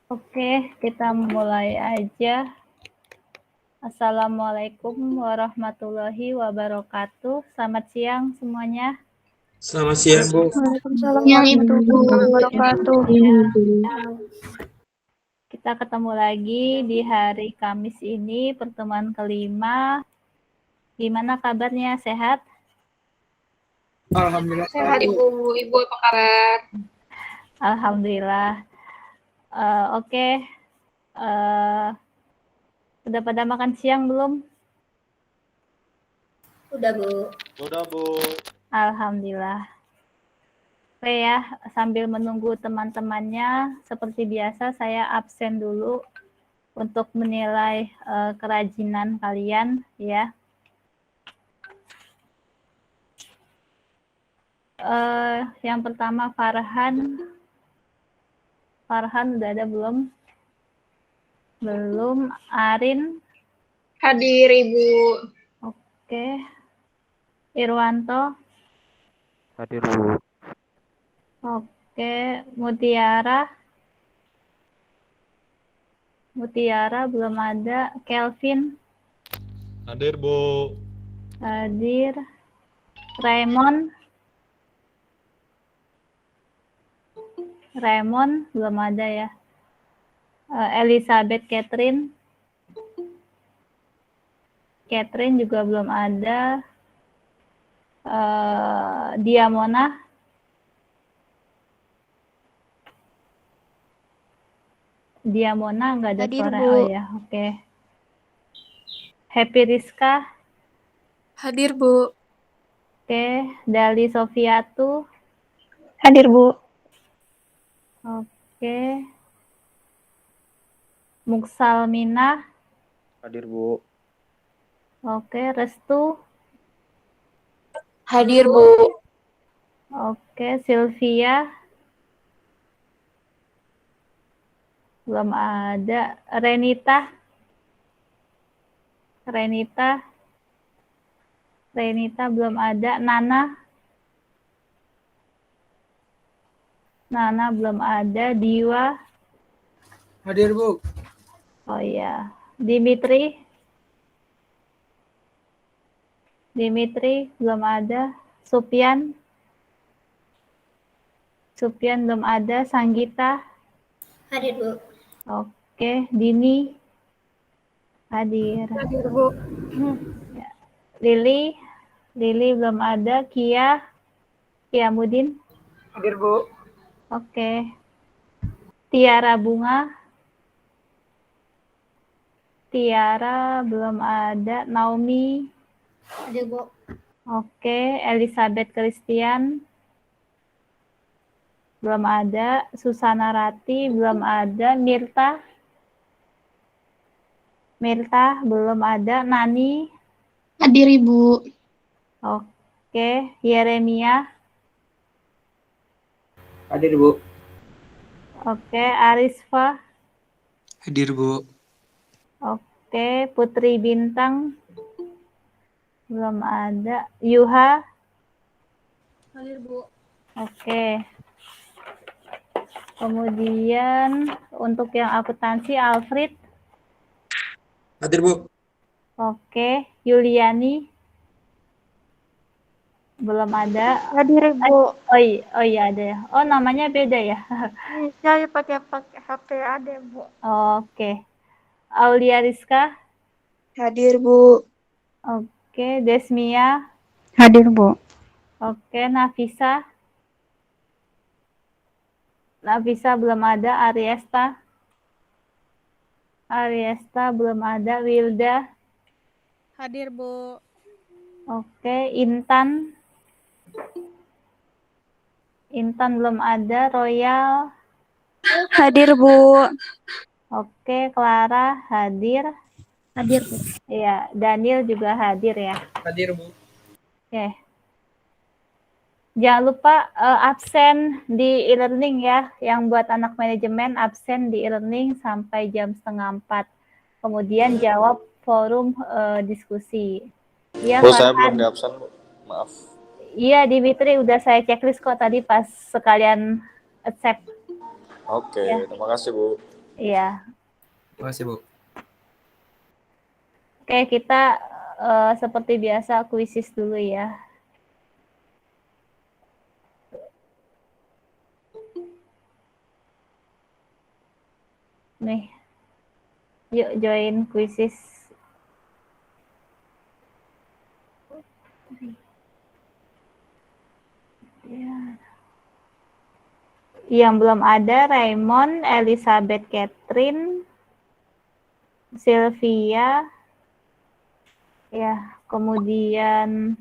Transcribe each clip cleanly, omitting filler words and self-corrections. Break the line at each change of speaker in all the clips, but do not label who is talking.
Oke, kita mulai aja. Assalamualaikum warahmatullahi wabarakatuh. Selamat siang semuanya.
Selamat siang, Bu.
Waalaikumsalam warahmatullahi wabarakatuh.
Kita ketemu lagi di hari Kamis ini, pertemuan kelima. Gimana kabarnya? Sehat?
Alhamdulillah
Sehat Ibu. Ibu apa kabar?
Alhamdulillah. Oke. Udah pada makan siang belum?
Udah Bu.
Udah, Bu.
Alhamdulillah. Oke ya, sambil menunggu teman-temannya, seperti biasa saya absen dulu untuk menilai kerajinan kalian ya. Yang pertama Farhan. Farhan udah ada belum? Belum. Arin.
Hadir Ibu.
Oke. Irwanto.
Hadir, Bu.
Oke. Mutiara. Mutiara belum ada. Kelvin.
Hadir, Bu.
Hadir. Raymond. Raymond belum ada ya. Elizabeth Catherine. Catherine juga belum ada. Diamona. Diamona nggak ada
Hadir,
suara.
Bu.
Oh ya, oke. Happy Rizka.
Hadir Bu.
Oke. Dali Sofiatu.
Hadir Bu.
Oke. Muksalmina.
Hadir, Bu.
Oke. Restu.
Hadir Bu.
Oke. Sylvia. Belum ada. Renita. Renita belum ada. Nana belum ada. Diwa.
Hadir, Bu.
Oh iya. Dimitri belum ada. Supyan belum ada. Sanggita.
Hadir Bu.
Oke. Dini. Hadir.
Hadir Bu.
Lili belum ada. Kia Mudin.
Hadir, Bu.
Oke. Tiara Bunga. Tiara belum ada. Naomi.
Hadir Bu.
Oke. Elizabeth Christian belum ada. Susana Rati belum ada. Mirta belum ada. Nani.
Hadir Ibu.
Oke. Yeremia.
Hadir, Bu.
Oke. Arisfa.
Hadir, Bu.
Oke. Putri Bintang belum ada. Yuha.
Hadir Bu.
Oke. Kemudian Untuk yang akuntansi, Alfred.
Hadir, Bu.
Oke, Yuliani. Belum ada.
Hadir Ibu.
Oh iya ada ya. Oh, namanya beda ya.
Saya pakai HP ada Bu.
Oke. Aulia Rizka.
Hadir Bu.
Oke, Desmia.
Hadir Bu.
Oke, Nafisa. Nafisa belum ada. Ariesta. Ariesta belum ada. Wilda.
Hadir, Bu.
Oke, Intan. Intan belum ada. Royal.
Hadir Bu.
Oke, Clara hadir.
Hadir Bu.
Iya, Daniel juga hadir ya.
Hadir, Bu.
Oke. Jangan lupa absen di e-learning ya. Yang buat anak manajemen absen di e-learning sampai jam 3:30. Kemudian jawab forum diskusi. Iya,
Bu, saya belum
Farhan.
di absen, Bu. Maaf.
Iya, Dimitri udah saya checklist kok tadi pas sekalian accept.
Oke,
Ya.
terima kasih, Bu.
Iya.
Terima kasih, Bu.
Oke, kita seperti biasa kuisis dulu ya. Nih, yuk join kuisis. Ya. Yang belum ada, Raymond, Elizabeth Catherine, Sylvia, ya, kemudian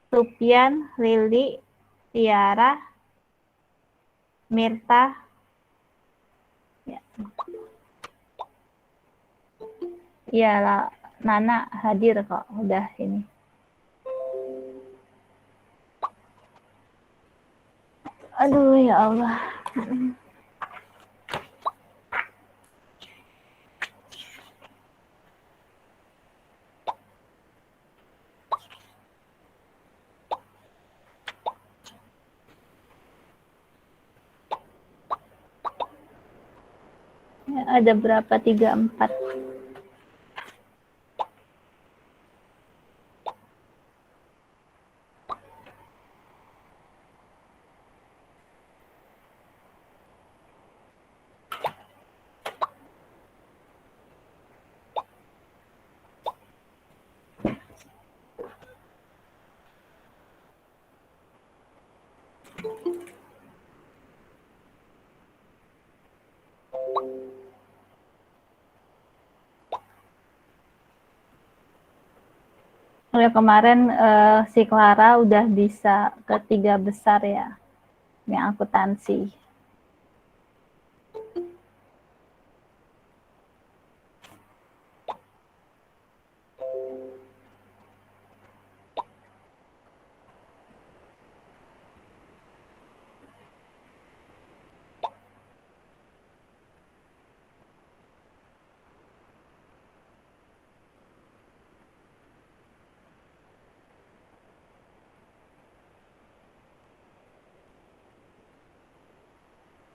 Supian, Lili, Tiara, Mirta, ya. Iyalah, Nana hadir kok, udah ini. Aduh ya Allah. Ya, ada berapa? 3, 4. Oleh kemarin si Clara udah bisa ke 3 besar ya, yang akuntansi.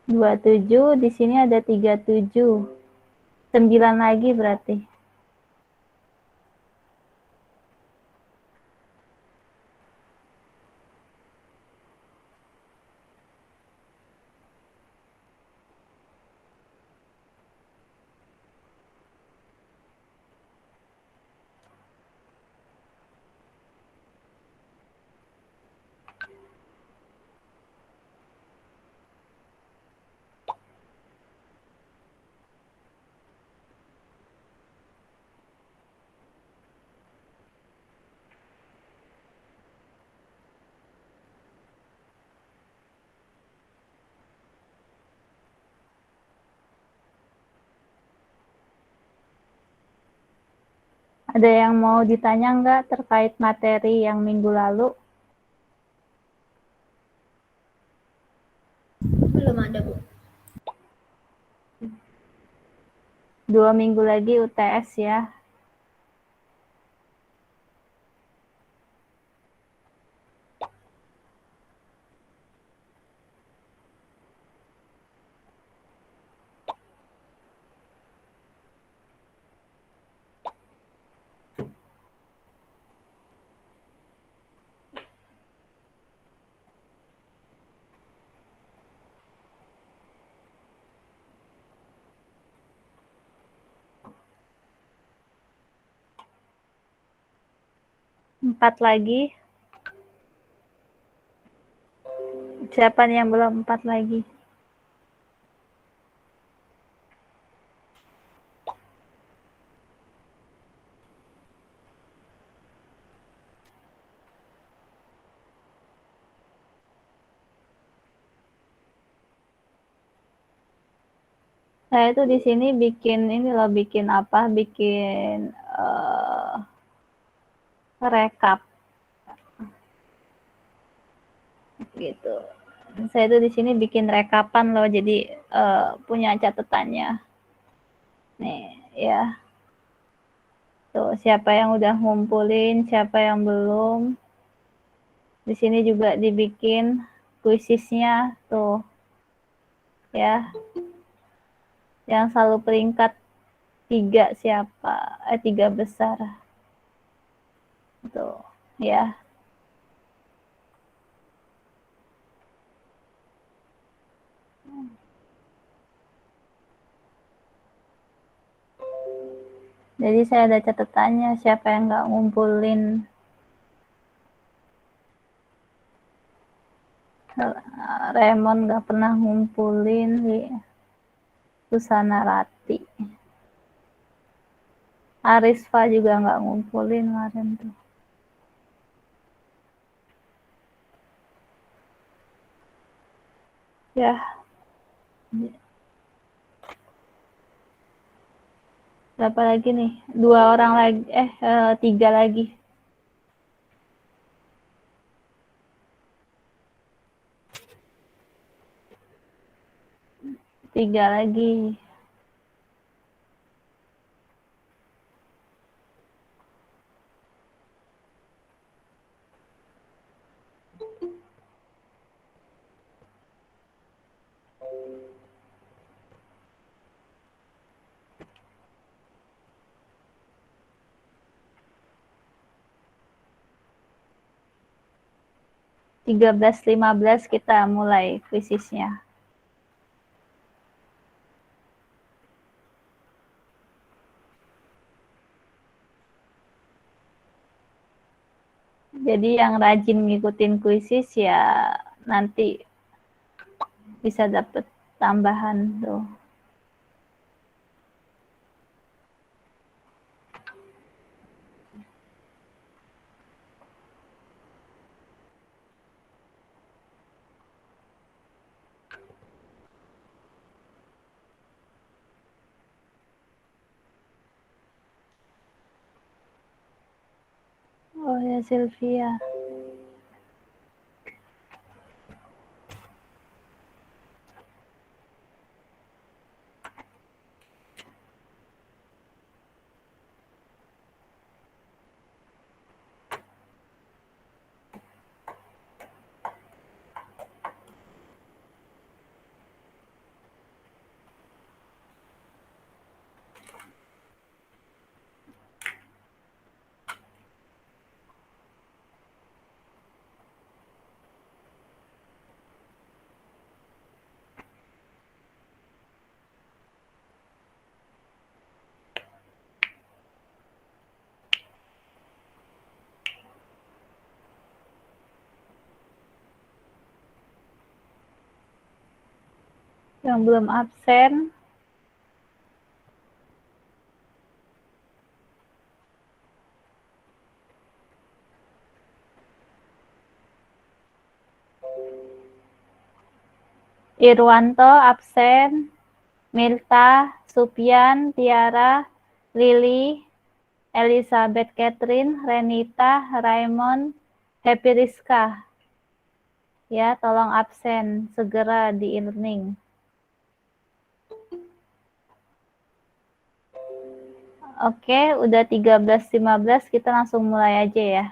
Dua 27, di sini ada 37. 9 lagi berarti. Ada yang mau ditanya nggak terkait materi yang minggu lalu?
Belum ada Bu.
2 minggu lagi UTS ya. 4 lagi. Siapa nih yang belum 4 lagi? Saya tuh di sini bikin ini loh, bikin apa? Bikin rekap gitu. Saya tuh di sini bikin rekapan loh, jadi punya catatannya. Nih, ya. Tuh, siapa yang udah ngumpulin, siapa yang belum. Di sini juga dibikin kuisisnya tuh. Ya. Yang selalu peringkat 3 siapa? 3 besar. Tuh, ya. Jadi saya ada catatannya, siapa yang nggak ngumpulin. Raymond nggak pernah ngumpulin di Susana Rati. Arisfa juga nggak ngumpulin kemarin tuh. Ya. Berapa lagi nih? 2 orang lagi, 3 lagi. 3 lagi. Tiga belas 15 kita mulai kuisisnya. Jadi yang rajin ngikutin kuisis ya nanti bisa dapet tambahan tuh. Oh ya Sylvia. Yang belum absen. Irwanto absen. Milta, Supyan, Tiara, Lili, Elizabeth Catherine, Renita, Raymond, Happy Rizka. Ya, tolong absen segera di e-learning. Oke, udah 13.15, kita langsung mulai aja ya.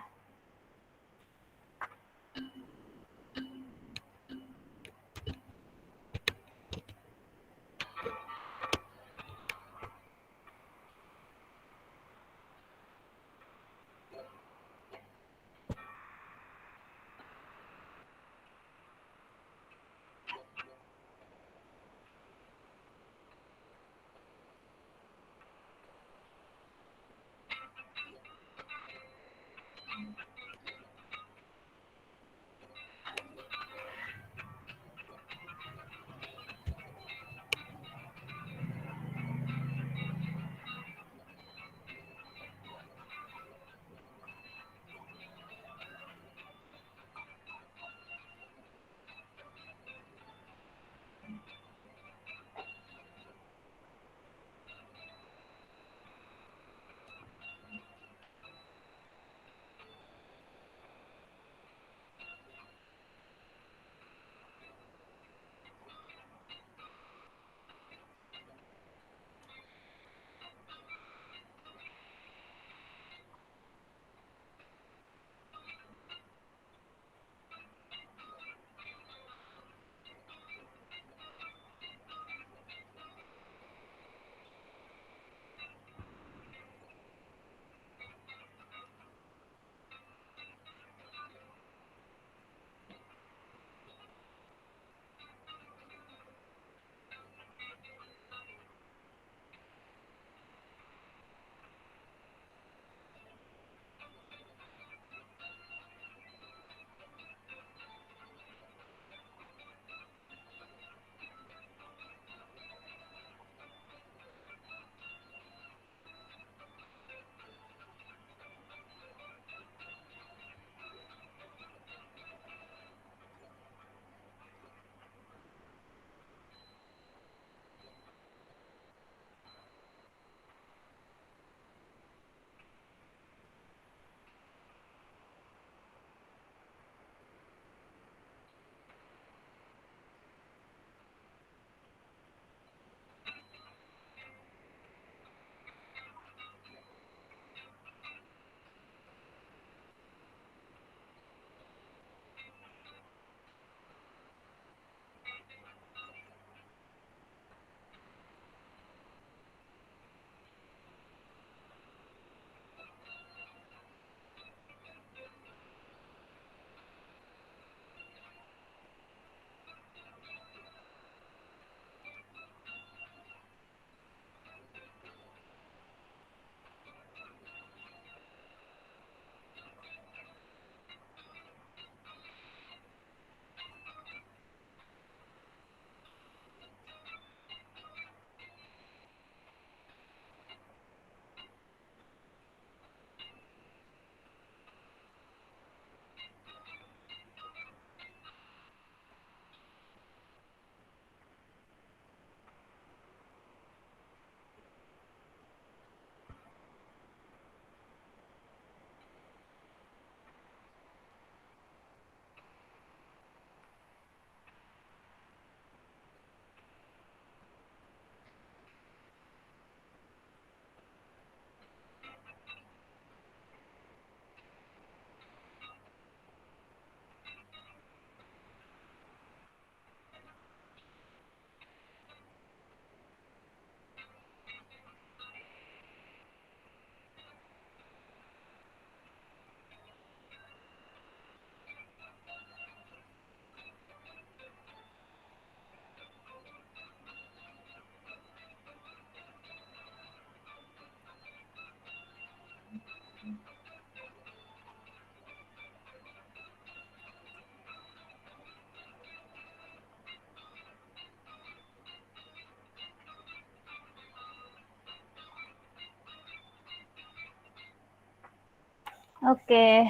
Oke,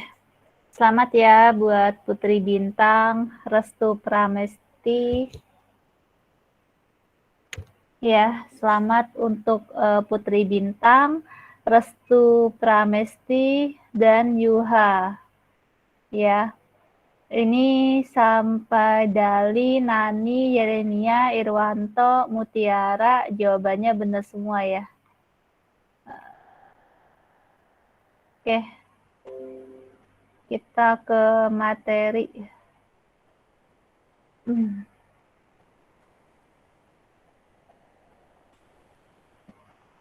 selamat ya buat Putri Bintang, Restu Pramesti. Ya, selamat untuk Putri Bintang, Restu Pramesti, dan Yuha. Ya, ini sampai Dali, Nani, Yerenia, Irwanto, Mutiara, jawabannya benar semua ya. Oke, kita ke materi.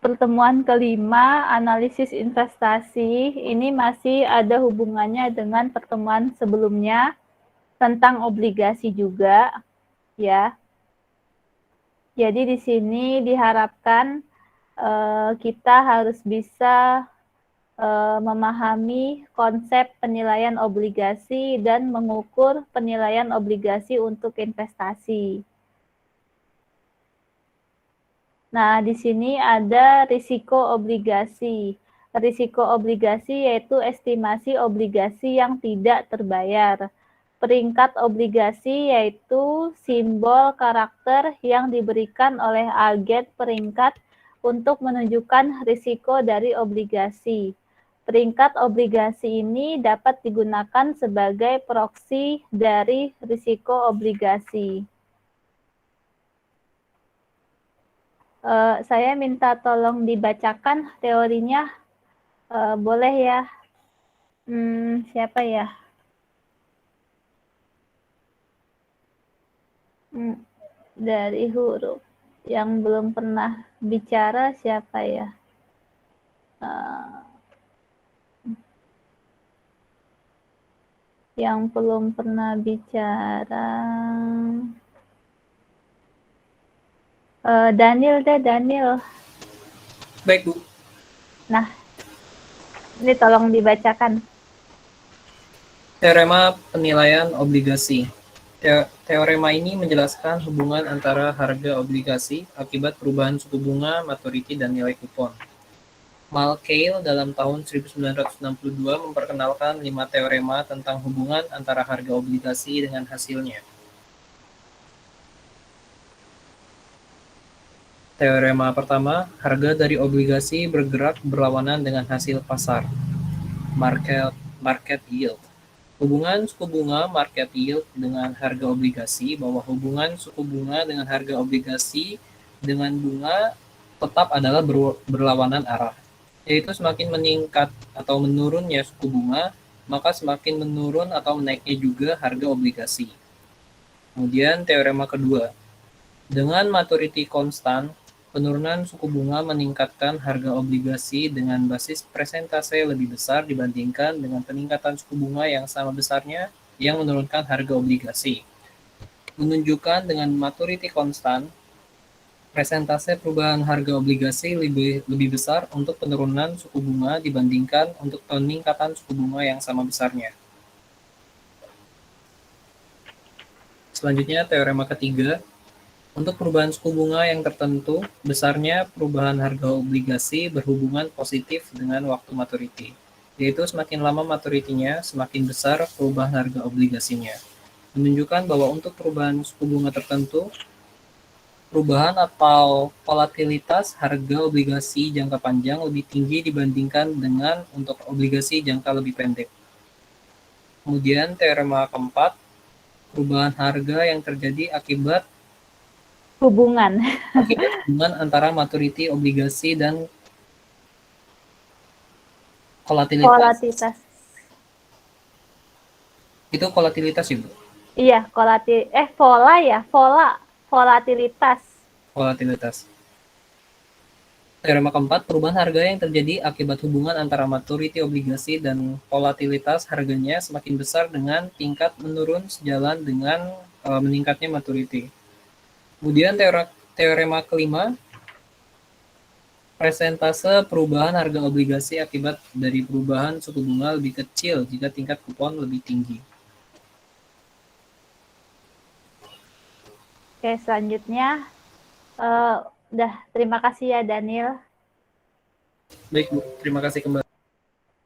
Pertemuan kelima, analisis investasi, ini masih ada hubungannya dengan pertemuan sebelumnya tentang obligasi juga, ya. Jadi di sini diharapkan kita harus bisa memahami konsep penilaian obligasi dan mengukur penilaian obligasi untuk investasi. Nah, di sini ada risiko obligasi. Risiko obligasi yaitu estimasi obligasi yang tidak terbayar. Peringkat obligasi yaitu simbol karakter yang diberikan oleh agen peringkat untuk menunjukkan risiko dari obligasi. Peringkat obligasi ini dapat digunakan sebagai proksi dari risiko obligasi. Saya minta tolong dibacakan teorinya, boleh ya? Siapa ya? Dari huruf yang belum pernah bicara siapa ya? Yang belum pernah bicara. Daniel deh, Daniel.
Baik, Bu.
Nah, ini tolong dibacakan.
Teorema penilaian obligasi. Teorema ini menjelaskan hubungan antara harga obligasi akibat perubahan suku bunga, maturity, dan nilai kupon. Malkiel dalam tahun 1962 memperkenalkan 5 teorema tentang hubungan antara harga obligasi dengan hasilnya. Teorema pertama, harga dari obligasi bergerak berlawanan dengan hasil pasar. Market yield. Hubungan suku bunga market yield dengan harga obligasi, bahwa hubungan suku bunga dengan harga obligasi dengan bunga tetap adalah berlawanan arah, yaitu semakin meningkat atau menurunnya suku bunga, maka semakin menurun atau menaiknya juga harga obligasi. Kemudian teorema kedua, dengan maturity konstan, penurunan suku bunga meningkatkan harga obligasi dengan basis persentase lebih besar dibandingkan dengan peningkatan suku bunga yang sama besarnya yang menurunkan harga obligasi. Menunjukkan dengan maturity konstan, persentase perubahan harga obligasi lebih besar untuk penurunan suku bunga dibandingkan untuk peningkatan suku bunga yang sama besarnya. Selanjutnya teorema ketiga, untuk perubahan suku bunga yang tertentu, besarnya perubahan harga obligasi berhubungan positif dengan waktu maturity, yaitu semakin lama maturity-nya, semakin besar perubahan harga obligasinya. Menunjukkan bahwa untuk perubahan suku bunga tertentu, perubahan atau volatilitas harga obligasi jangka panjang lebih tinggi dibandingkan dengan untuk obligasi jangka lebih pendek. Kemudian teorema keempat, perubahan harga yang terjadi akibat
Hubungan
antara maturity obligasi dan volatilitas.
volatilitas.
Itu volatilitas ya, Bu?
Iya, volatilitas.
Volatilitas. Teorema keempat, perubahan harga yang terjadi akibat hubungan antara maturity obligasi dan volatilitas harganya semakin besar dengan tingkat menurun sejalan dengan meningkatnya maturity. Kemudian teorema kelima, persentase perubahan harga obligasi akibat dari perubahan suku bunga lebih kecil jika tingkat kupon lebih tinggi.
Oke, selanjutnya, terima kasih ya Daniel.
Baik, Bu. Terima kasih kembali.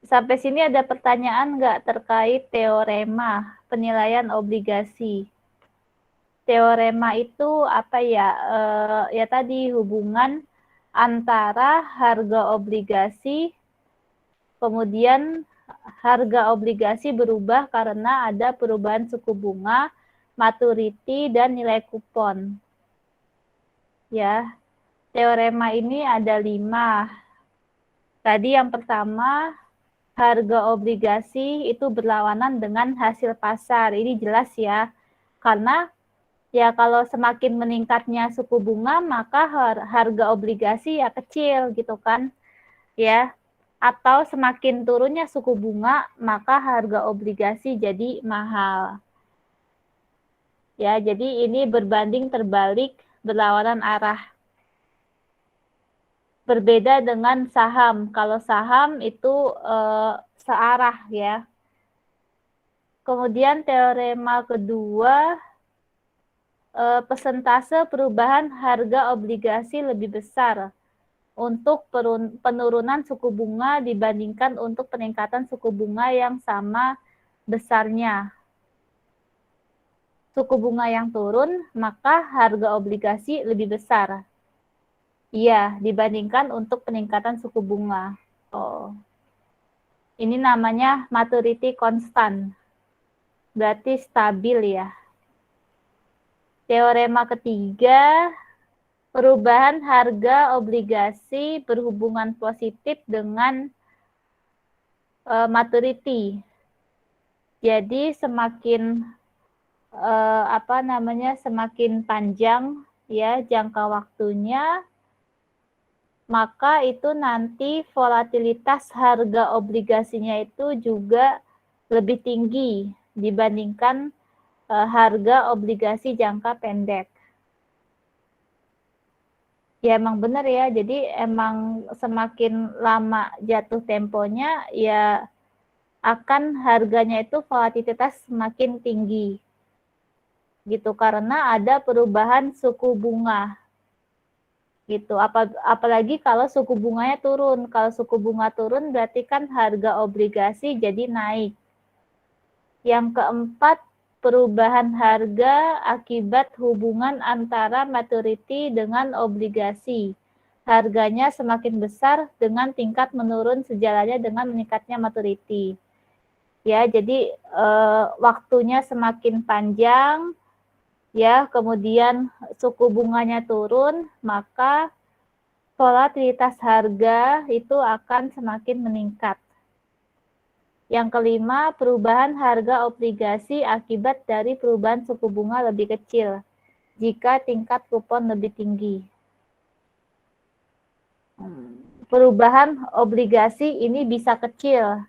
Sampai sini ada pertanyaan nggak terkait teorema penilaian obligasi? Teorema itu apa ya? Ya tadi hubungan antara harga obligasi, kemudian harga obligasi berubah karena ada perubahan suku bunga, maturity, dan nilai kupon. Ya, teorema ini ada 5. Tadi yang pertama, harga obligasi itu berlawanan dengan hasil pasar. Ini jelas ya, karena ya kalau semakin meningkatnya suku bunga, maka harga obligasi ya kecil gitu kan. Ya, atau semakin turunnya suku bunga, maka harga obligasi jadi mahal. Ya, jadi ini berbanding terbalik, berlawanan arah. Berbeda dengan saham. Kalau saham itu searah ya. Kemudian teorema kedua, persentase perubahan harga obligasi lebih besar untuk penurunan suku bunga dibandingkan untuk peningkatan suku bunga yang sama besarnya. Suku bunga yang turun, maka harga obligasi lebih besar. Iya, dibandingkan untuk peningkatan suku bunga. Oh. Ini namanya maturity constant. Berarti stabil ya. Teorema ketiga, perubahan harga obligasi berhubungan positif dengan maturity. Jadi semakin semakin panjang ya jangka waktunya, maka itu nanti volatilitas harga obligasinya itu juga lebih tinggi dibandingkan harga obligasi jangka pendek. Ya emang benar ya, jadi emang semakin lama jatuh temponya ya akan harganya itu volatilitas semakin tinggi. Gitu, karena ada perubahan suku bunga. Gitu, apalagi kalau suku bunganya turun. Kalau suku bunga turun berarti kan harga obligasi jadi naik. Yang keempat, perubahan harga akibat hubungan antara maturity dengan obligasi. Harganya semakin besar dengan tingkat menurun sejalannya dengan meningkatnya maturity. Ya, jadi waktunya semakin panjang, ya, kemudian suku bunganya turun, maka volatilitas harga itu akan semakin meningkat. Yang kelima, perubahan harga obligasi akibat dari perubahan suku bunga lebih kecil jika tingkat kupon lebih tinggi. Perubahan obligasi ini bisa kecil,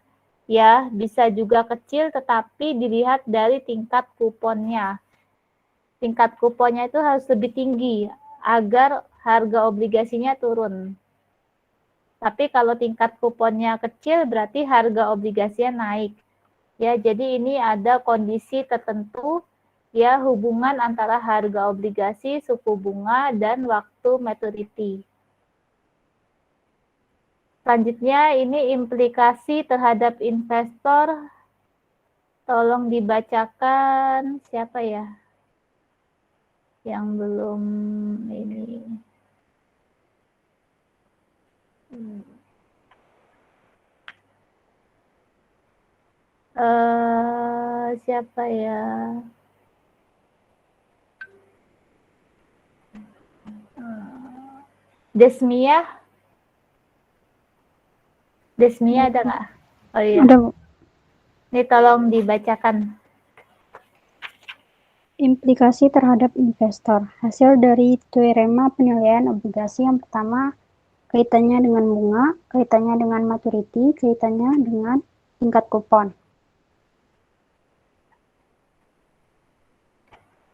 ya, bisa juga kecil, tetapi dilihat dari tingkat kuponnya. Tingkat kuponnya itu harus lebih tinggi agar harga obligasinya turun. Tapi kalau tingkat kuponnya kecil berarti harga obligasinya naik. Ya, jadi ini ada kondisi tertentu ya hubungan antara harga obligasi, suku bunga dan waktu maturity. Selanjutnya ini implikasi terhadap investor. Tolong dibacakan siapa ya? Yang belum ini. Siapa ya? Desmia ada nggak? Oh iya.
Ada, Bu.
Ini tolong dibacakan.
Implikasi terhadap investor. Hasil dari teorema penilaian obligasi yang pertama, kaitannya dengan bunga, kaitannya dengan maturity, kaitannya dengan tingkat kupon.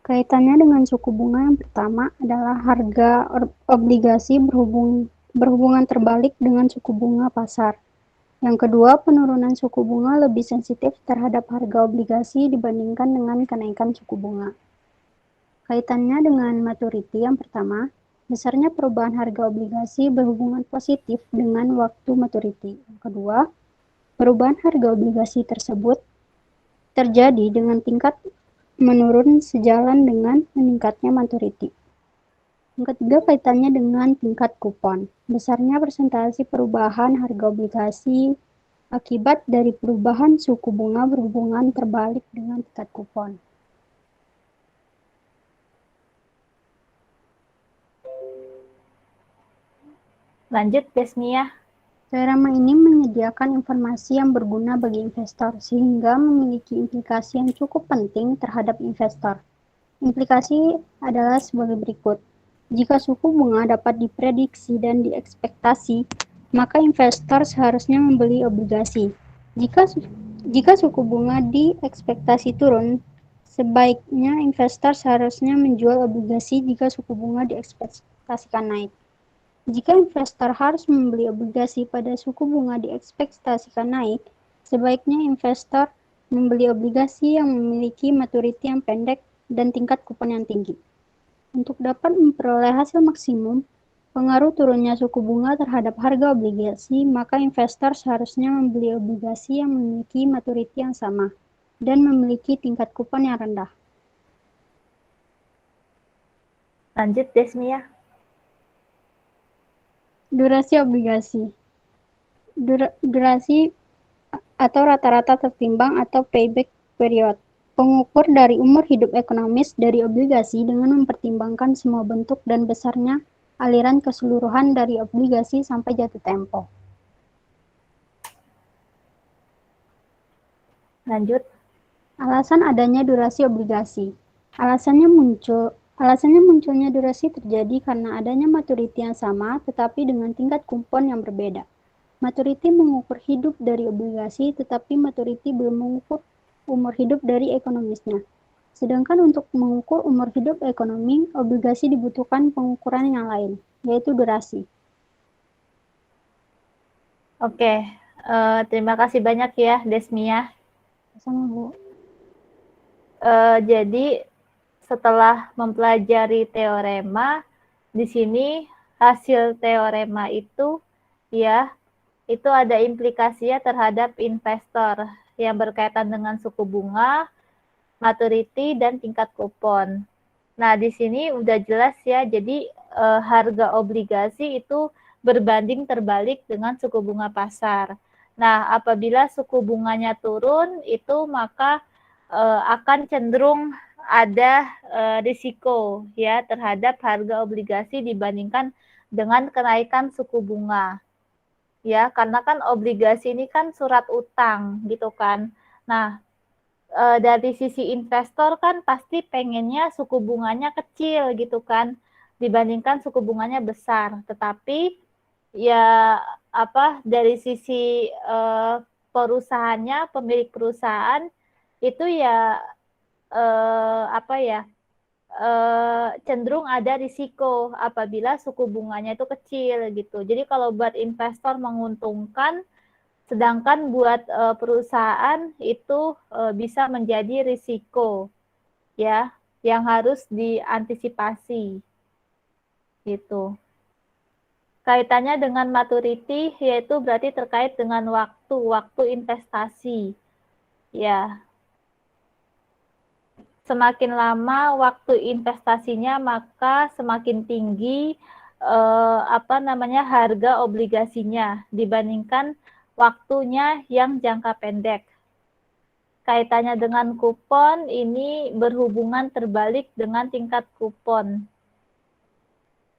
Kaitannya dengan suku bunga yang pertama adalah harga obligasi berhubungan terbalik dengan suku bunga pasar. Yang kedua, penurunan suku bunga lebih sensitif terhadap harga obligasi dibandingkan dengan kenaikan suku bunga. Kaitannya dengan maturity yang pertama, besarnya perubahan harga obligasi berhubungan positif dengan waktu maturity. Yang kedua, Perubahan harga obligasi tersebut terjadi dengan tingkat menurun sejalan dengan meningkatnya maturity. Yang ketiga, kaitannya dengan tingkat kupon. Besarnya persentase perubahan harga obligasi akibat dari perubahan suku bunga berhubungan terbalik dengan tingkat kupon.
Lanjut, Desmia.
Teorema ini menyediakan informasi yang berguna bagi investor, sehingga memiliki implikasi yang cukup penting terhadap investor. Implikasi adalah sebagai berikut. Jika suku bunga dapat diprediksi dan diekspektasi, maka investor seharusnya membeli obligasi. Jika suku bunga diekspektasi turun, sebaiknya investor seharusnya menjual obligasi jika suku bunga diekspektasikan naik. Jika investor harus membeli obligasi pada suku bunga diekspektasikan naik, sebaiknya investor membeli obligasi yang memiliki maturity yang pendek dan tingkat kupon yang tinggi. Untuk dapat memperoleh hasil maksimum pengaruh turunnya suku bunga terhadap harga obligasi, maka investor seharusnya membeli obligasi yang memiliki maturity yang sama dan memiliki tingkat kupon yang rendah.
Lanjut, Desmia.
Durasi obligasi. Durasi atau rata-rata tertimbang atau payback period. Pengukur dari umur hidup ekonomis dari obligasi dengan mempertimbangkan semua bentuk dan besarnya aliran keseluruhan dari obligasi sampai jatuh tempo.
Lanjut.
Alasan adanya durasi obligasi. Alasannya munculnya durasi terjadi karena adanya maturity yang sama tetapi dengan tingkat kupon yang berbeda. Maturity mengukur hidup dari obligasi, tetapi maturity belum mengukur umur hidup dari ekonomisnya. Sedangkan untuk mengukur umur hidup ekonomi, obligasi dibutuhkan pengukuran yang lain, yaitu durasi.
Oke, terima kasih banyak ya, Desmia.
Sama, Bu.
Jadi setelah mempelajari teorema, di sini hasil teorema itu ya, itu ada implikasinya terhadap investor yang berkaitan dengan suku bunga, maturity, dan tingkat kupon. Nah, di sini udah jelas ya, jadi harga obligasi itu berbanding terbalik dengan suku bunga pasar. Nah, apabila suku bunganya turun, itu maka akan cenderung ada risiko ya terhadap harga obligasi dibandingkan dengan kenaikan suku bunga. Ya, karena kan obligasi ini kan surat utang gitu kan. Nah, dari sisi investor kan pasti pengennya suku bunganya kecil gitu kan dibandingkan suku bunganya besar. Tetapi ya dari sisi perusahaannya, pemilik perusahaan itu ya cenderung ada risiko apabila suku bunganya itu kecil gitu. Jadi kalau buat investor menguntungkan, sedangkan buat perusahaan itu bisa menjadi risiko ya yang harus diantisipasi gitu. Kaitannya dengan maturity yaitu berarti terkait dengan waktu investasi. Ya. Semakin lama waktu investasinya maka semakin tinggi harga obligasinya dibandingkan waktunya yang jangka pendek. Kaitannya dengan kupon ini berhubungan terbalik dengan tingkat kupon.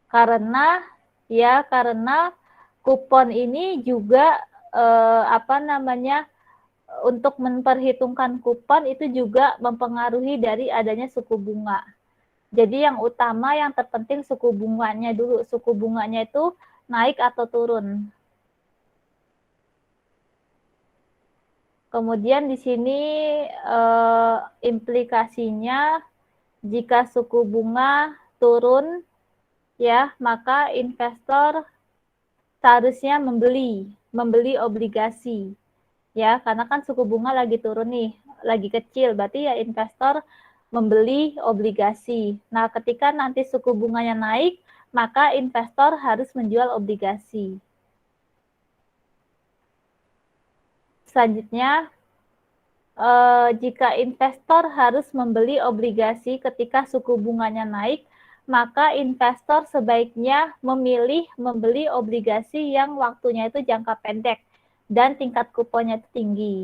Karena kupon ini juga untuk memperhitungkan kupon itu juga mempengaruhi dari adanya suku bunga. Jadi yang utama, yang terpenting suku bunganya dulu. Suku bunganya itu naik atau turun. Kemudian di sini implikasinya jika suku bunga turun, ya maka investor seharusnya membeli obligasi. Ya, karena kan suku bunga lagi turun nih, lagi kecil, berarti ya investor membeli obligasi. Nah, ketika nanti suku bunganya naik, maka investor harus menjual obligasi. Selanjutnya, jika investor harus membeli obligasi ketika suku bunganya naik, maka investor sebaiknya memilih membeli obligasi yang waktunya itu jangka pendek dan tingkat kuponnya itu tinggi.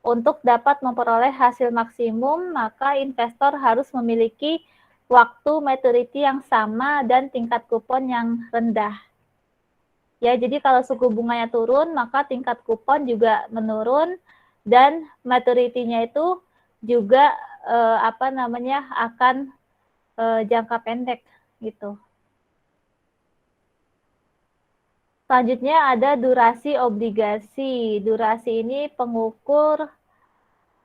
Untuk dapat memperoleh hasil maksimum, maka investor harus memiliki waktu maturity yang sama dan tingkat kupon yang rendah. Ya, jadi kalau suku bunganya turun, maka tingkat kupon juga menurun dan maturity-nya itu juga akan jangka pendek gitu. Selanjutnya ada durasi obligasi. Durasi ini pengukur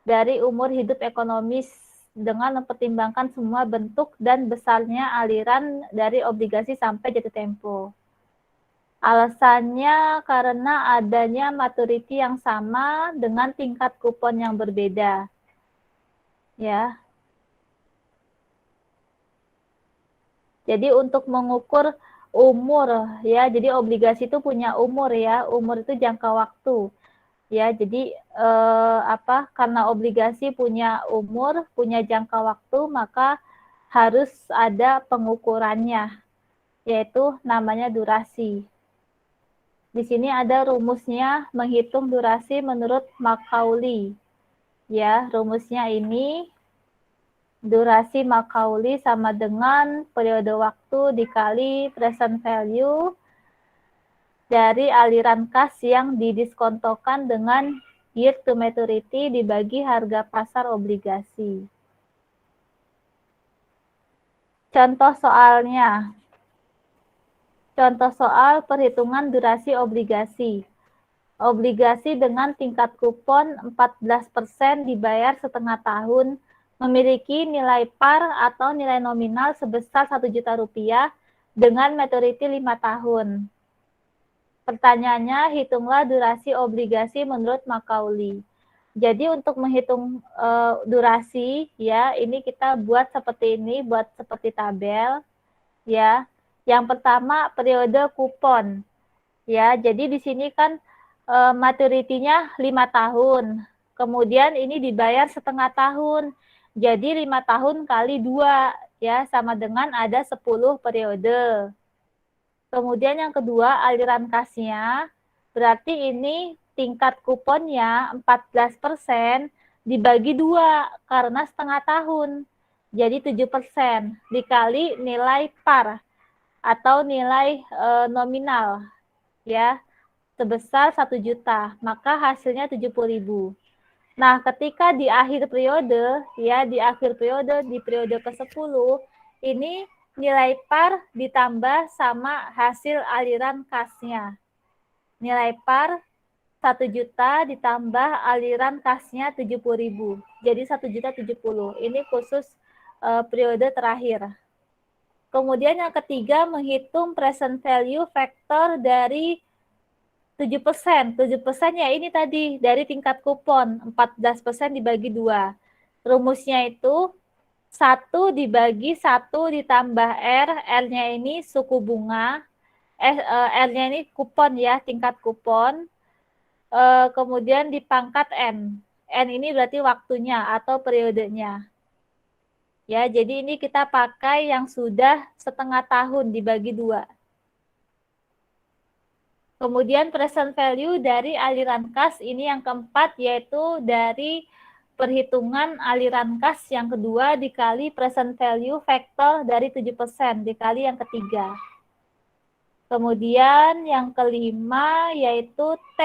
dari umur hidup ekonomis dengan mempertimbangkan semua bentuk dan besarnya aliran dari obligasi sampai jatuh tempo. Alasannya karena adanya maturity yang sama dengan tingkat kupon yang berbeda. Ya. Jadi untuk mengukur umur ya, jadi obligasi itu punya umur ya, umur itu jangka waktu. Ya, jadi karena obligasi punya umur, punya jangka waktu, maka harus ada pengukurannya, yaitu namanya durasi. Di sini ada rumusnya menghitung durasi menurut Macaulay. Ya, rumusnya ini durasi Macaulay sama dengan periode waktu dikali present value dari aliran kas yang didiskontokan dengan year to maturity dibagi harga pasar obligasi. Contoh soalnya. Contoh soal perhitungan durasi obligasi. Obligasi dengan tingkat kupon 14% dibayar setengah tahun memiliki nilai par atau nilai nominal sebesar 1 juta rupiah dengan maturity 5 tahun. Pertanyaannya, hitunglah durasi obligasi menurut Macaulay. Jadi untuk menghitung durasi, ya, ini kita buat seperti ini, buat seperti tabel, ya. Yang pertama periode kupon, ya. Jadi di sini kan maturity-nya 5 tahun. Kemudian ini dibayar setengah tahun. Jadi 5 tahun kali 2, ya, sama dengan ada 10 periode. Kemudian yang kedua, aliran kasnya, berarti ini tingkat kuponnya 14% dibagi 2, karena setengah tahun. Jadi 7% dikali nilai par atau nilai nominal, ya, sebesar 1 juta, maka hasilnya 70.000. Nah, ketika di akhir periode, ya, di akhir periode, di periode ke-10, ini nilai par ditambah sama hasil aliran kasnya. Nilai par 1 juta ditambah aliran kasnya 70.000. Jadi 1.070.000. Ini khusus periode terakhir. Kemudian yang ketiga, menghitung present value factor dari 7%. 7% ya ini tadi, dari tingkat kupon. 14% dibagi 2. Rumusnya itu 1 dibagi 1 ditambah R. R-nya ini suku bunga. R-nya ini kupon ya, tingkat kupon. Kemudian dipangkat N. N ini berarti waktunya atau periodenya. Ya, jadi ini kita pakai yang sudah setengah tahun dibagi 2. Kemudian present value dari aliran kas ini yang keempat, yaitu dari perhitungan aliran kas yang kedua dikali present value factor dari 7% dikali yang ketiga. Kemudian yang kelima yaitu T.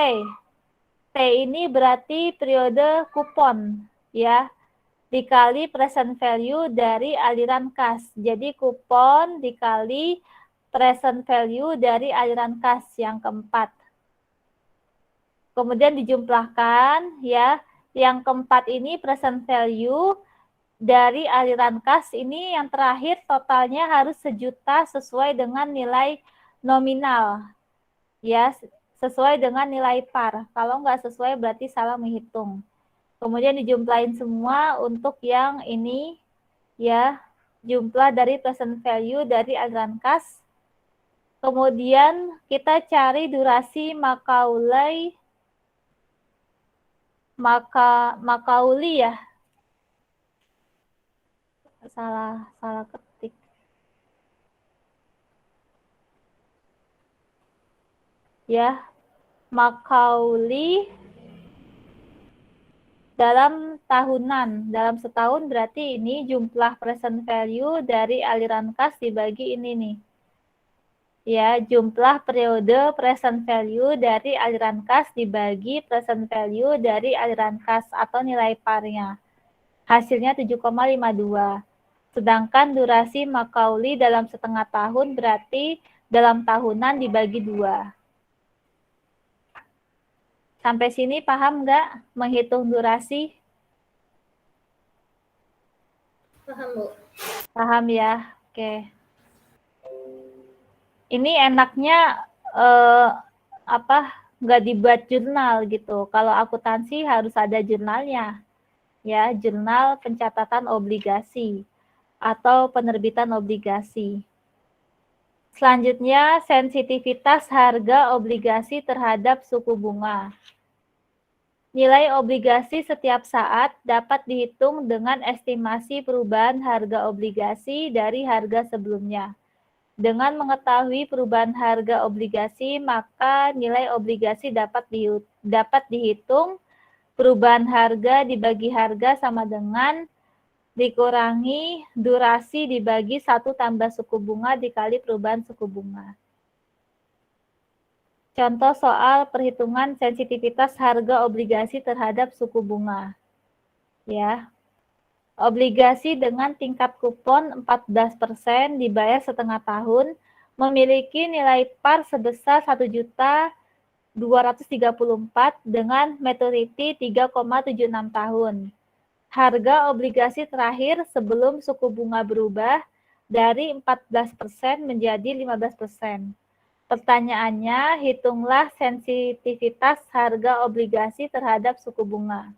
T ini berarti periode kupon, ya, dikali present value dari aliran kas. Jadi kupon dikali present value dari aliran kas yang keempat. Kemudian dijumlahkan, ya, yang keempat ini present value dari aliran kas ini yang terakhir totalnya harus 1 juta sesuai dengan nilai nominal, ya, sesuai dengan nilai par. Kalau nggak sesuai berarti salah menghitung. Kemudian dijumlahin semua untuk yang ini, ya, jumlah dari present value dari aliran kas. Kemudian kita cari durasi Macaulay Macaulay ya. Salah ketik. Ya, Macaulay dalam tahunan, dalam setahun berarti ini jumlah present value dari aliran kas dibagi ini nih. Ya, jumlah periode present value dari aliran kas dibagi present value dari aliran kas atau nilai parnya. Hasilnya 7,52. Sedangkan durasi Macaulay dalam setengah tahun berarti dalam tahunan dibagi 2. Sampai sini paham nggak menghitung durasi?
Paham, Bu.
Paham ya? Oke. Ini enaknya nggak dibuat jurnal gitu. Kalau akuntansi harus ada jurnalnya. Ya, jurnal pencatatan obligasi atau penerbitan obligasi. Selanjutnya, sensitivitas harga obligasi terhadap suku bunga. Nilai obligasi setiap saat dapat dihitung dengan estimasi perubahan harga obligasi dari harga sebelumnya. Dengan mengetahui perubahan harga obligasi, maka nilai obligasi dapat dihitung. Perubahan harga dibagi harga sama dengan dikurangi durasi dibagi 1 tambah suku bunga dikali perubahan suku bunga. Contoh soal perhitungan sensitivitas harga obligasi terhadap suku bunga. Ya. Obligasi dengan tingkat kupon 14% dibayar setengah tahun memiliki nilai par sebesar 1.234 dengan maturity 3,76 tahun. Harga obligasi terakhir sebelum suku bunga berubah dari 14% menjadi 15%. Pertanyaannya, hitunglah sensitivitas harga obligasi terhadap suku bunga.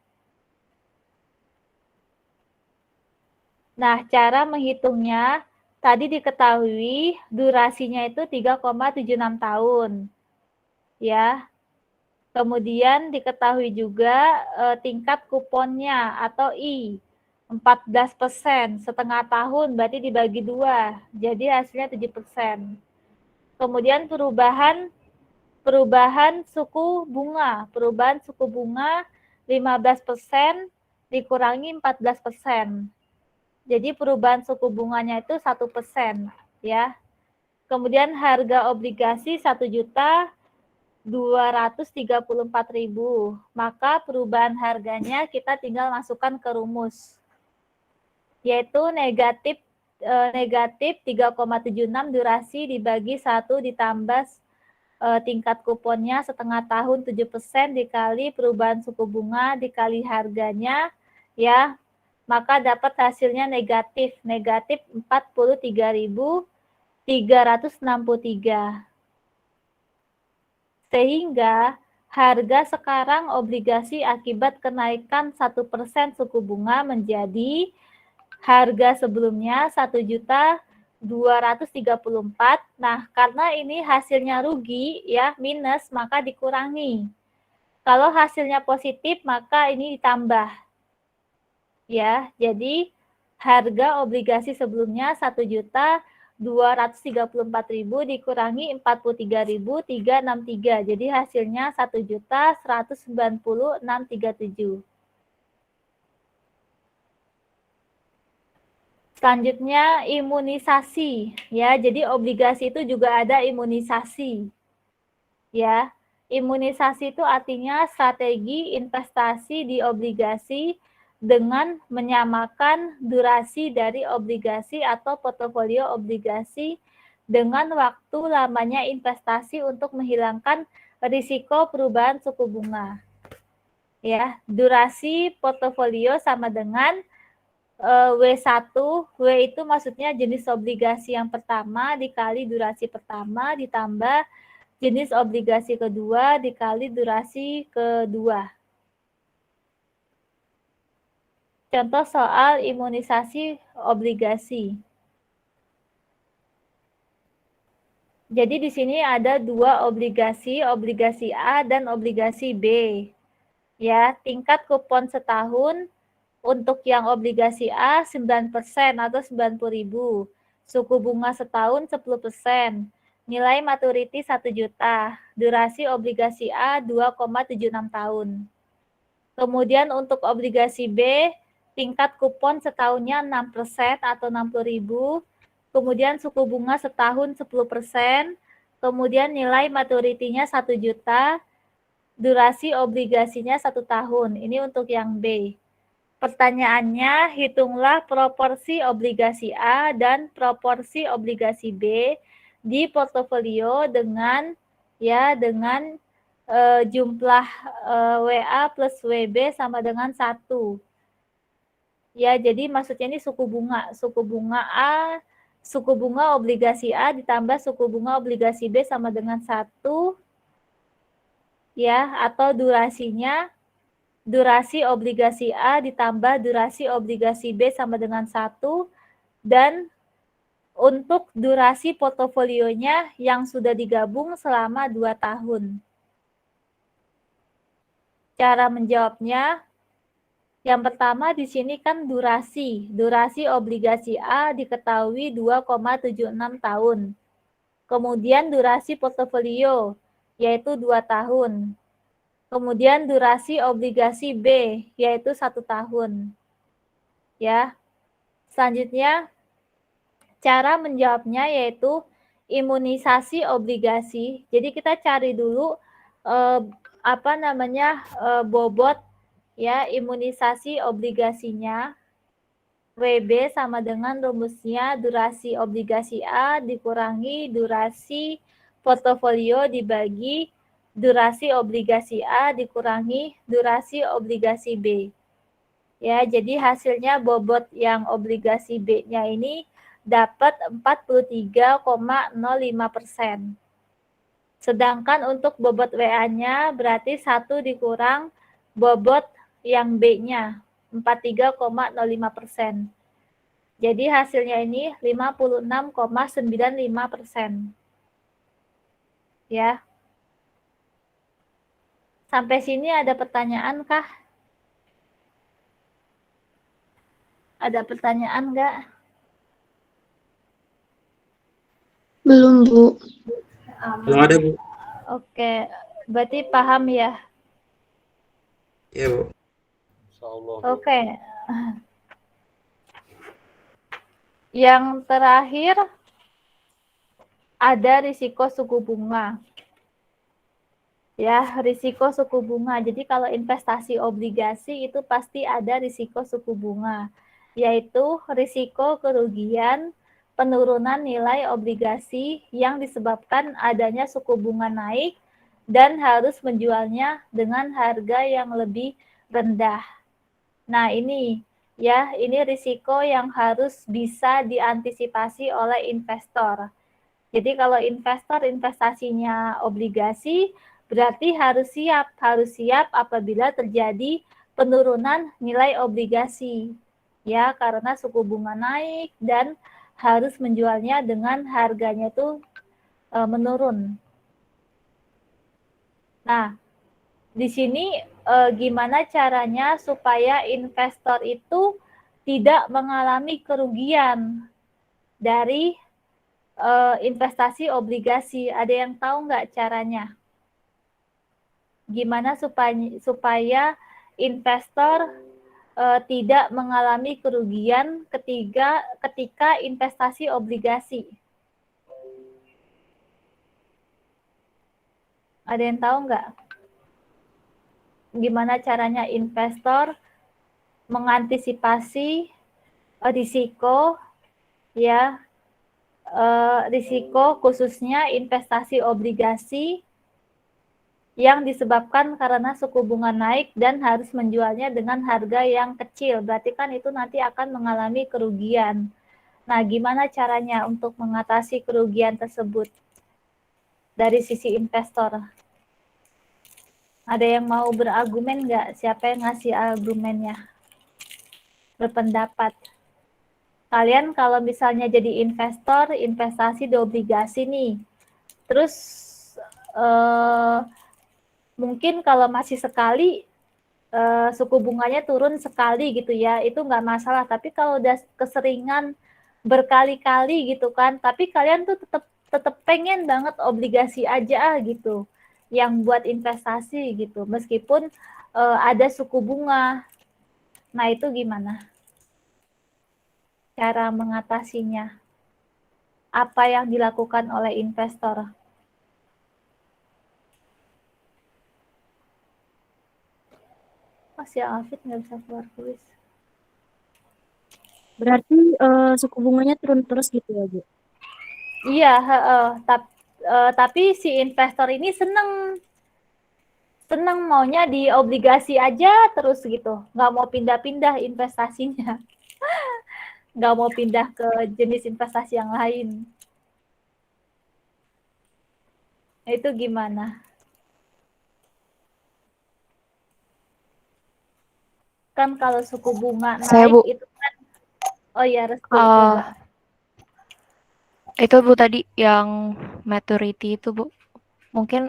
Nah, cara menghitungnya tadi diketahui durasinya itu 3,76 tahun. Ya. Kemudian diketahui juga tingkat kuponnya atau I 14%, setengah tahun berarti dibagi 2. Jadi hasilnya 7%. Kemudian perubahan suku bunga. Perubahan suku bunga 15% dikurangi 14%. Jadi perubahan suku bunganya itu 1%, ya. Kemudian harga obligasi 1.234.000. Maka perubahan harganya kita tinggal masukkan ke rumus. Yaitu negatif 3,76 durasi dibagi 1 ditambah tingkat kuponnya setengah tahun 7% dikali perubahan suku bunga dikali harganya, ya, maka dapat hasilnya negatif 43.363. Sehingga harga sekarang obligasi akibat kenaikan 1% suku bunga menjadi harga sebelumnya 1.234. Nah, karena ini hasilnya rugi ya, minus, maka dikurangi. Kalau hasilnya positif, maka ini ditambah. Ya, jadi harga obligasi sebelumnya 1.234.000 dikurangi 43.363. Jadi hasilnya 1.190.637. Selanjutnya imunisasi, ya. Jadi obligasi itu juga ada imunisasi, ya. Imunisasi itu artinya strategi investasi di obligasi dengan menyamakan durasi dari obligasi atau portofolio obligasi dengan waktu lamanya investasi untuk menghilangkan risiko perubahan suku bunga. Ya, durasi portofolio sama dengan W1, W itu maksudnya jenis obligasi yang pertama dikali durasi pertama ditambah jenis obligasi kedua dikali durasi kedua. Contoh soal imunisasi obligasi. Jadi di sini ada 2 obligasi, obligasi A dan obligasi B. Ya, tingkat kupon setahun untuk yang obligasi A 9% atau 90.000. Suku bunga setahun 10%. Nilai maturity 1 juta. Durasi obligasi A 2,76 tahun. Kemudian untuk obligasi B, tingkat kupon setahunnya 6% atau 60.000. Kemudian suku bunga setahun 10%. Kemudian nilai maturity-nya 1 juta. Durasi obligasinya 1 tahun. Ini untuk yang B. Pertanyaannya, hitunglah proporsi obligasi A dan proporsi obligasi B di portofolio dengan jumlah WA plus WB sama dengan 1. Ya, jadi maksudnya ini suku bunga. Suku bunga obligasi A ditambah suku bunga obligasi B sama dengan 1. Ya, atau durasi obligasi A ditambah durasi obligasi B sama dengan 1, dan untuk durasi portofolionya yang sudah digabung selama 2 tahun. Cara menjawabnya, yang pertama di sini kan durasi obligasi A diketahui 2,76 tahun. Kemudian durasi portofolio yaitu 2 tahun. Kemudian durasi obligasi B yaitu 1 tahun. Ya. Selanjutnya cara menjawabnya yaitu imunisasi obligasi. Jadi kita cari dulu bobot ya imunisasi obligasinya. WB sama dengan rumusnya durasi obligasi A dikurangi durasi portofolio dibagi durasi obligasi A dikurangi durasi obligasi B. Ya, jadi hasilnya bobot yang obligasi B-nya ini dapat 43,05%. Sedangkan untuk bobot WA-nya berarti 1 dikurang bobot yang B-nya, 43,05%. Jadi hasilnya ini 56,95%. Ya. Sampai sini ada pertanyaan kah? Ada pertanyaan nggak?
Belum, Bu.
Belum ada, Bu.
Oke, berarti paham ya?
Iya, Bu.
Insyaallah.
Oke. Yang terakhir ada risiko suku bunga. Ya, risiko suku bunga. Jadi kalau investasi obligasi itu pasti ada risiko suku bunga, yaitu risiko kerugian penurunan nilai obligasi yang disebabkan adanya suku bunga naik dan harus menjualnya dengan harga yang lebih rendah. Nah, ini risiko yang harus bisa diantisipasi oleh investor. Jadi kalau investor investasinya obligasi, berarti harus siap apabila terjadi penurunan nilai obligasi. Ya, karena suku bunga naik dan harus menjualnya dengan harganya itu menurun. Nah, di sini gimana caranya supaya investor itu tidak mengalami kerugian dari investasi obligasi? Ada yang tahu nggak caranya? Gimana supaya investor tidak mengalami kerugian ketika investasi obligasi? Ada yang tahu nggak? Gimana caranya investor mengantisipasi risiko, ya, risiko khususnya investasi obligasi yang disebabkan karena suku bunga naik dan harus menjualnya dengan harga yang kecil. Berarti kan itu nanti akan mengalami kerugian. Nah, gimana caranya untuk mengatasi kerugian tersebut dari sisi investor? Ada yang mau berargumen nggak? Siapa yang ngasih argumennya? Berpendapat. Kalian kalau misalnya jadi investor, investasi di obligasi nih, terus mungkin kalau masih sekali suku bunganya turun sekali gitu ya, itu nggak masalah. Tapi kalau udah keseringan berkali-kali gitu kan, tapi kalian tuh tetap pengen banget obligasi aja gitu, yang buat investasi gitu, meskipun ada suku bunga. Nah itu gimana cara mengatasinya? Apa yang dilakukan oleh investor? Si Alfit nggak bisa keluar kuis.
Berarti suku bunganya turun terus gitu ya, Bu?
Iya, tapi si investor ini seneng maunya di obligasi aja terus gitu, nggak mau pindah-pindah investasinya, nggak mau pindah ke jenis investasi yang lain. Nah, itu gimana? Kan kalau suku bunga
Saya,
naik
Bu.
itu kan, oh ya Restu, coba.
Itu Bu tadi yang maturity itu, Bu. Mungkin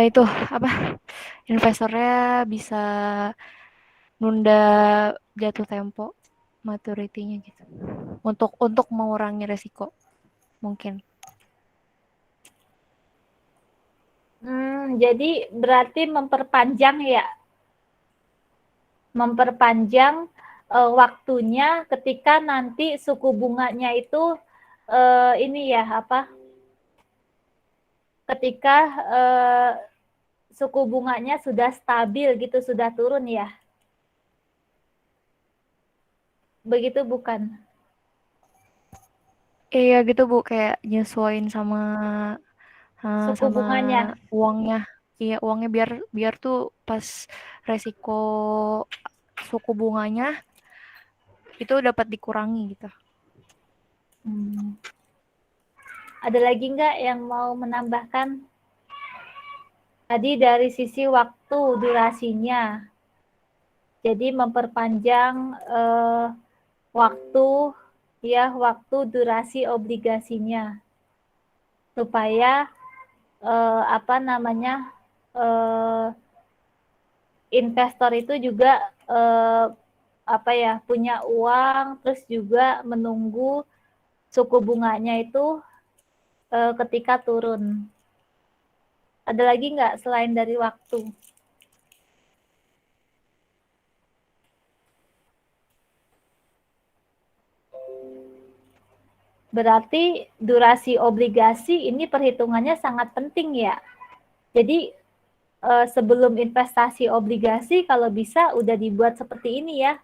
itu apa? Investornya bisa nunda jatuh tempo maturity-nya gitu. Untuk mengurangi resiko mungkin.
Jadi berarti memperpanjang ya, memperpanjang waktunya ketika nanti suku bunganya itu ini ya apa? Ketika suku bunganya sudah stabil gitu, sudah turun ya. Begitu bukan?
Iya gitu Bu, kayak nyesuaiin sama
Suku bunganya.
uangnya. Iya, uangnya biar tuh pas resiko suku bunganya itu dapat dikurangi gitu.
Ada lagi nggak yang mau menambahkan? Tadi dari sisi waktu durasinya. Jadi memperpanjang waktu durasi obligasinya supaya investor itu juga punya uang, terus juga menunggu suku bunganya itu ketika turun. Ada lagi nggak selain dari waktu? Berarti durasi obligasi ini perhitungannya sangat penting ya. Jadi sebelum investasi obligasi kalau bisa udah dibuat seperti ini ya.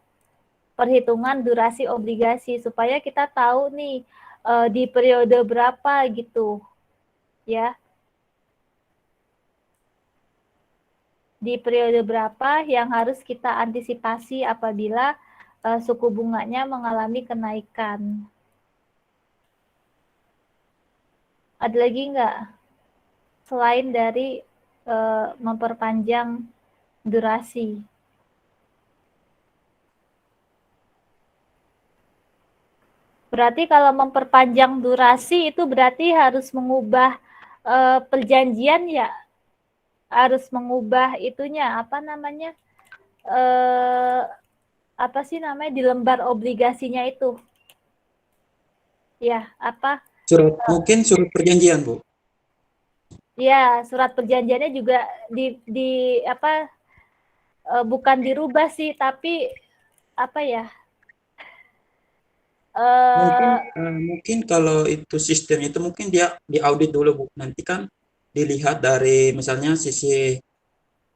Perhitungan durasi obligasi supaya kita tahu nih di periode berapa gitu. Ya. Di periode berapa yang harus kita antisipasi apabila suku bunganya mengalami kenaikan. Ada lagi nggak? Selain dari memperpanjang durasi. Berarti kalau memperpanjang durasi itu berarti harus mengubah perjanjian ya? Harus mengubah itunya, apa namanya? Apa sih namanya di lembar obligasinya itu? Ya, apa?
Mungkin surat perjanjian, Bu.
Ya, surat perjanjiannya juga bukan dirubah sih, tapi apa ya?
Mungkin kalau itu sistem itu mungkin dia diaudit dulu, Bu. Nanti kan dilihat dari misalnya sisi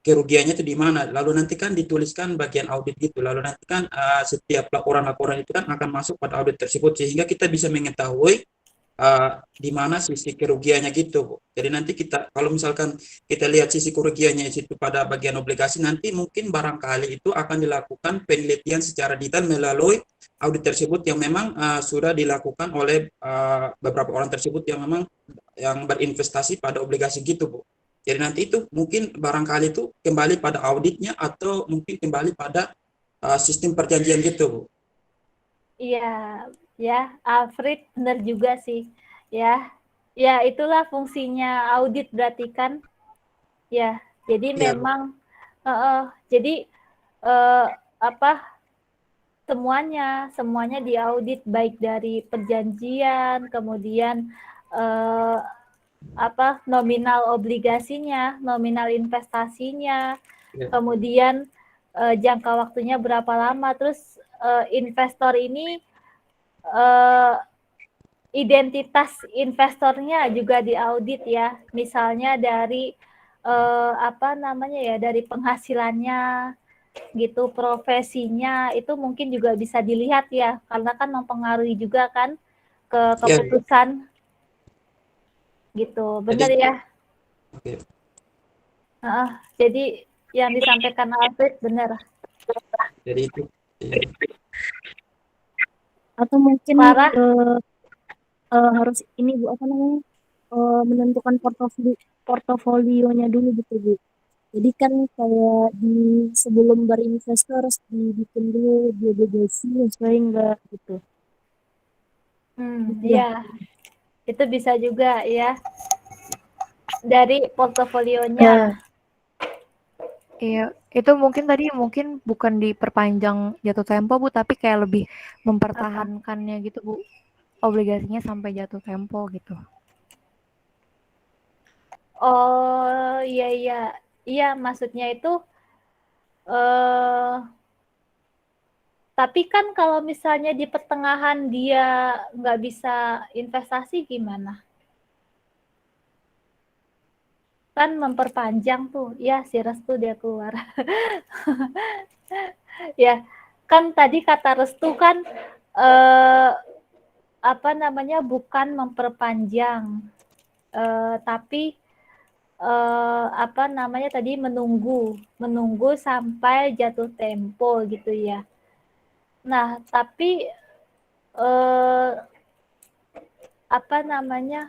kerugiannya itu di mana. Lalu nanti kan dituliskan bagian audit gitu. Lalu nanti kan setiap laporan-laporan itu kan akan masuk pada audit tersebut sehingga kita bisa mengetahui di mana sisi kerugiannya gitu, Bu. Jadi nanti kalau misalkan kita lihat sisi kerugiannya itu pada bagian obligasi, nanti mungkin barangkali itu akan dilakukan penelitian secara detail melalui audit tersebut yang memang sudah dilakukan oleh beberapa orang tersebut yang memang yang berinvestasi pada obligasi gitu, Bu. Jadi nanti itu mungkin barangkali itu kembali pada auditnya atau mungkin kembali pada sistem perjanjian gitu, Bu.
Iya, ya, Alfred benar juga sih. Ya, itulah fungsinya audit berarti kan. Ya, jadi memang Jadi apa semuanya diaudit baik dari perjanjian, kemudian apa nominal obligasinya, nominal investasinya,
Ya.
kemudian jangka waktunya berapa lama, terus investor ini identitas investornya juga diaudit ya, misalnya dari apa namanya ya, dari penghasilannya gitu, profesinya itu mungkin juga bisa dilihat ya, karena kan mempengaruhi juga kan ke
Ya,
keputusan gitu, benar
jadi
ya?
oke.
Jadi yang disampaikan Alfred benar.
Jadi itu ya.
Atau mungkin
Clara,
harus ini Bu apa namanya menentukan portofolionya dulu gitu Bu. Jadi kan kayak sebelum berinvestasi harus dibikin dulu di obligasi sesuai enggak gitu. Gitu ya.
ya itu bisa juga ya dari portofolionya.
Nah,
Iya, itu mungkin bukan diperpanjang jatuh tempo Bu, tapi kayak lebih mempertahankannya gitu Bu, obligasinya sampai jatuh tempo gitu.
Oh iya maksudnya itu tapi kan kalau misalnya di pertengahan dia nggak bisa investasi gimana? Kan memperpanjang tuh, ya si Restu dia keluar. Ya, kan tadi kata Restu kan apa namanya bukan memperpanjang, tapi apa namanya tadi menunggu sampai jatuh tempo gitu ya. Nah, tapi apa namanya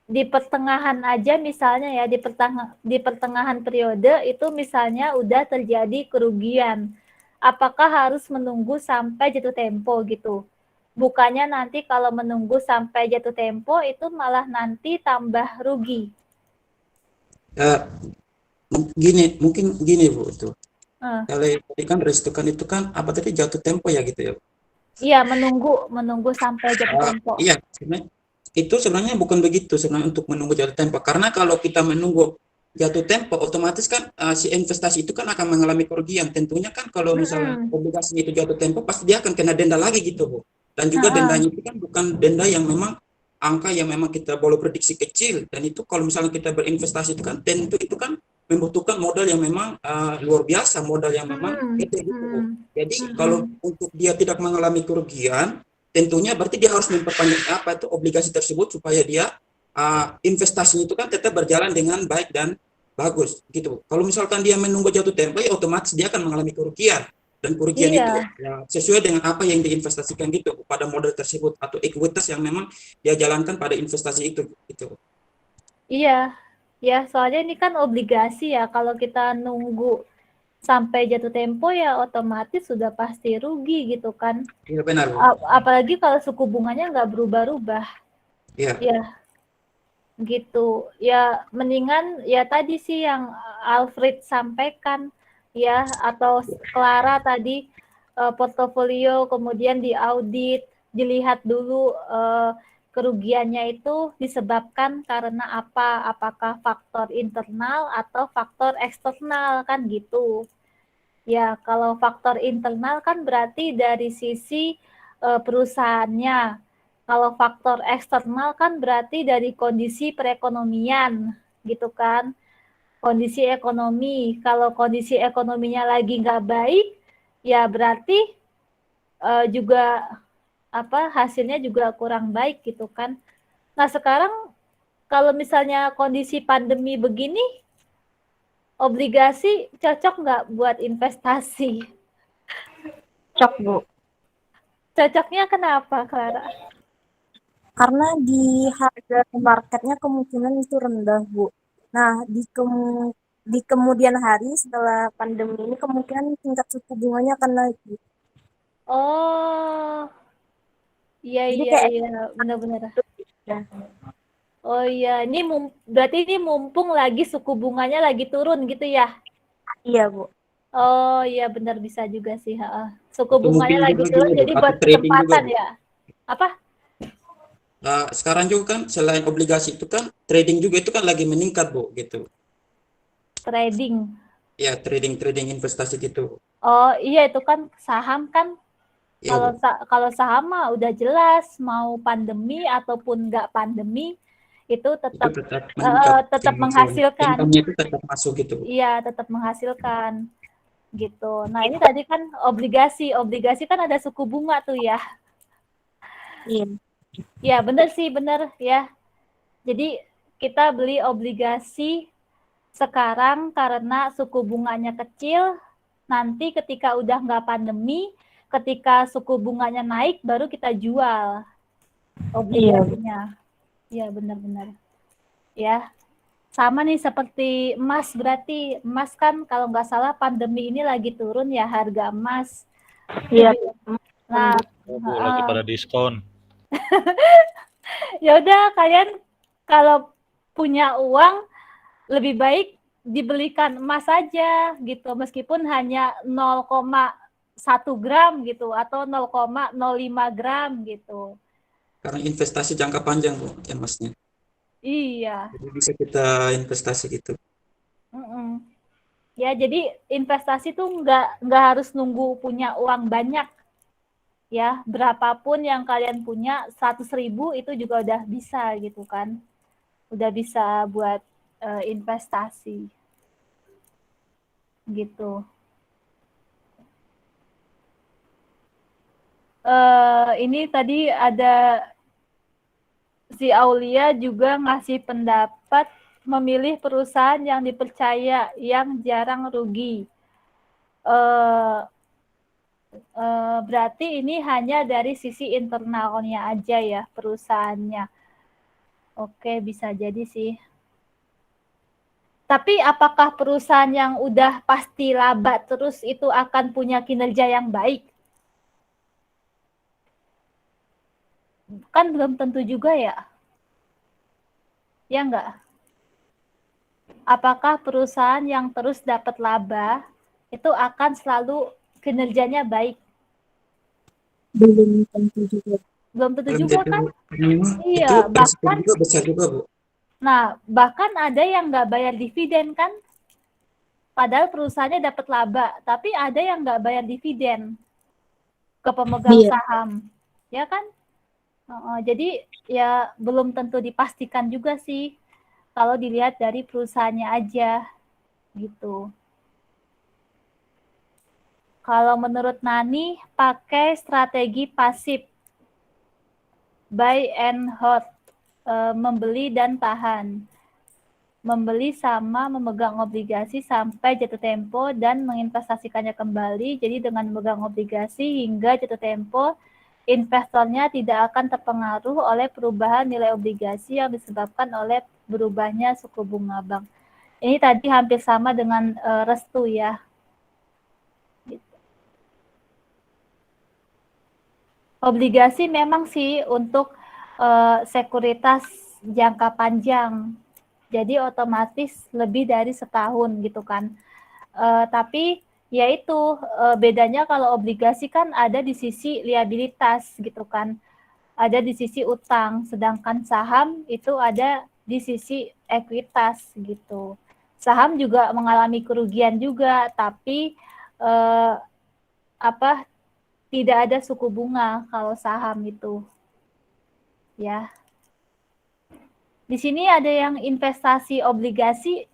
di pertengahan aja misalnya ya di pertengahan periode itu misalnya udah terjadi kerugian, apakah harus menunggu sampai jatuh tempo gitu? Bukannya nanti kalau menunggu sampai jatuh tempo itu malah nanti tambah rugi.
Mungkin gini Bu itu.
Uh.
Kalau tadi kan restukan itu kan apa tadi jatuh tempo ya gitu ya.
Iya, menunggu sampai jatuh tempo.
Iya, sebenarnya itu sebenarnya bukan begitu sebenarnya untuk menunggu jatuh tempo. Karena kalau kita menunggu jatuh tempo, otomatis kan si investasi itu kan akan mengalami kerugian. Tentunya kan kalau misalnya obligasi itu jatuh tempo, pasti dia akan kena denda lagi gitu Bu. Dan juga dendanya itu kan bukan denda yang memang angka yang memang kita boleh prediksi kecil. Dan itu kalau misalnya kita berinvestasi itu kan tentu itu kan membutuhkan modal yang memang luar biasa, modal yang memang gede gitu Bu. Jadi kalau untuk dia tidak mengalami kerugian, tentunya berarti dia harus memperpanjang apa itu obligasi tersebut supaya dia investasinya itu kan tetap berjalan dengan baik dan bagus gitu. Kalau misalkan dia menunggu jatuh tempo, ya otomatis dia akan mengalami kerugian dan kerugian itu ya, sesuai dengan apa yang diinvestasikan gitu pada modal tersebut atau ekuitas yang memang dia jalankan pada investasi itu gitu.
Iya, ya soalnya ini kan obligasi ya, kalau kita nunggu sampai jatuh tempo ya otomatis sudah pasti rugi gitu kan.
Iya benar Bu.
Apalagi kalau suku bunganya nggak berubah-ubah.
Iya.
Ya gitu. Ya mendingan ya tadi sih yang Alfred sampaikan ya, atau Clara tadi portofolio kemudian diaudit, dilihat dulu kerugiannya itu disebabkan karena apa, apakah faktor internal atau faktor eksternal kan gitu. Ya, kalau faktor internal kan berarti dari sisi perusahaannya. Kalau faktor eksternal kan berarti dari kondisi perekonomian, gitu kan. Kondisi ekonomi. Kalau kondisi ekonominya lagi nggak baik, ya berarti juga apa hasilnya juga kurang baik gitu kan. Nah, sekarang kalau misalnya kondisi pandemi begini, obligasi cocok nggak buat investasi?
Cocok Bu.
Cocoknya kenapa, Clara?
Karena di harga marketnya kemungkinan itu rendah Bu. Nah di kemudian hari setelah pandemi ini kemungkinan tingkat suku bunganya akan naik.
Oh,
Jadi
iya,
kayak
benar-benar.
ya.
Oh iya, ini berarti ini mumpung lagi suku bunganya lagi turun gitu ya?
Iya, Bu.
Oh iya benar bisa juga sih. Heeh. Suku
Atau mungkin
bunganya lagi
juga
turun
gini, Bu,
jadi
atau
buat
trading juga,
kesempatan
Bu.
ya? Apa?
Sekarang juga kan selain obligasi itu kan trading juga itu kan lagi meningkat, Bu, gitu.
Trading.
Ya, trading investasi gitu.
Oh iya itu kan saham kan
Ya, Bu.
kalau saham mah udah jelas mau pandemi ataupun nggak pandemi itu
Itu
tetap
tetap meningkat.
tetap menghasilkan.
Income-nya itu tetap masuk gitu, Bu.
Iya, tetap menghasilkan gitu. Nah, ini tadi kan obligasi. Obligasi kan ada suku bunga tuh ya.
Iya.
Ya, bener sih, bener ya. Jadi kita beli obligasi sekarang karena suku bunganya kecil, nanti ketika udah nggak pandemi, ketika suku bunganya naik, baru kita jual obligasinya. Iya, benar-benar. Ya, sama nih seperti emas, berarti emas kan kalau nggak salah pandemi ini lagi turun ya harga emas.
Iya.
Nah,
Oh, Bu, lagi pada diskon.
ya udah kalian kalau punya uang lebih baik dibelikan emas saja gitu meskipun hanya 0,1 gram gitu atau 0,05 gram gitu.
Karena investasi jangka panjang, Bu, emasnya.
Iya.
Jadi bisa kita investasi gitu.
Mm-mm. Ya jadi investasi tuh nggak harus nunggu punya uang banyak ya, berapapun yang kalian punya 100.000 itu juga udah bisa gitu kan, udah bisa buat investasi gitu. Ini tadi ada si Aulia juga ngasih pendapat memilih perusahaan yang dipercaya yang jarang rugi. Berarti ini hanya dari sisi internalnya aja ya perusahaannya. Oke, bisa jadi sih. Tapi apakah perusahaan yang udah pasti laba terus itu akan punya kinerja yang baik? Kan belum tentu juga ya. Ya enggak? Apakah perusahaan yang terus dapat laba itu akan selalu kinerjanya baik?
Belum tentu juga.
Belum tentu
Belum
juga
tentu,
kan?
Bu. Karena memang
Iya,
itu resiko
bahkan
juga besar juga, Bu.
nah, bahkan ada yang nggak bayar dividen kan? Padahal perusahaannya dapat laba, tapi ada yang nggak bayar dividen ke pemegang
Iya.
saham, ya kan? Jadi ya belum tentu dipastikan juga sih kalau dilihat dari perusahaannya aja gitu. Kalau menurut Nani pakai strategi pasif, buy and hold, membeli dan tahan. Membeli sama memegang obligasi sampai jatuh tempo dan menginvestasikannya kembali. Jadi dengan memegang obligasi hingga jatuh tempo, investornya tidak akan terpengaruh oleh perubahan nilai obligasi yang disebabkan oleh berubahnya suku bunga bank. Ini tadi hampir sama dengan Restu ya. Gitu. Obligasi memang sih untuk sekuritas jangka panjang. Jadi otomatis lebih dari setahun gitu kan. Tapi ya itu bedanya kalau obligasi kan ada di sisi liabilitas gitu kan. Ada di sisi utang, sedangkan saham itu ada di sisi ekuitas gitu. Saham juga mengalami kerugian juga, tapi tidak ada suku bunga kalau saham itu. Ya. Di sini ada yang investasi obligasi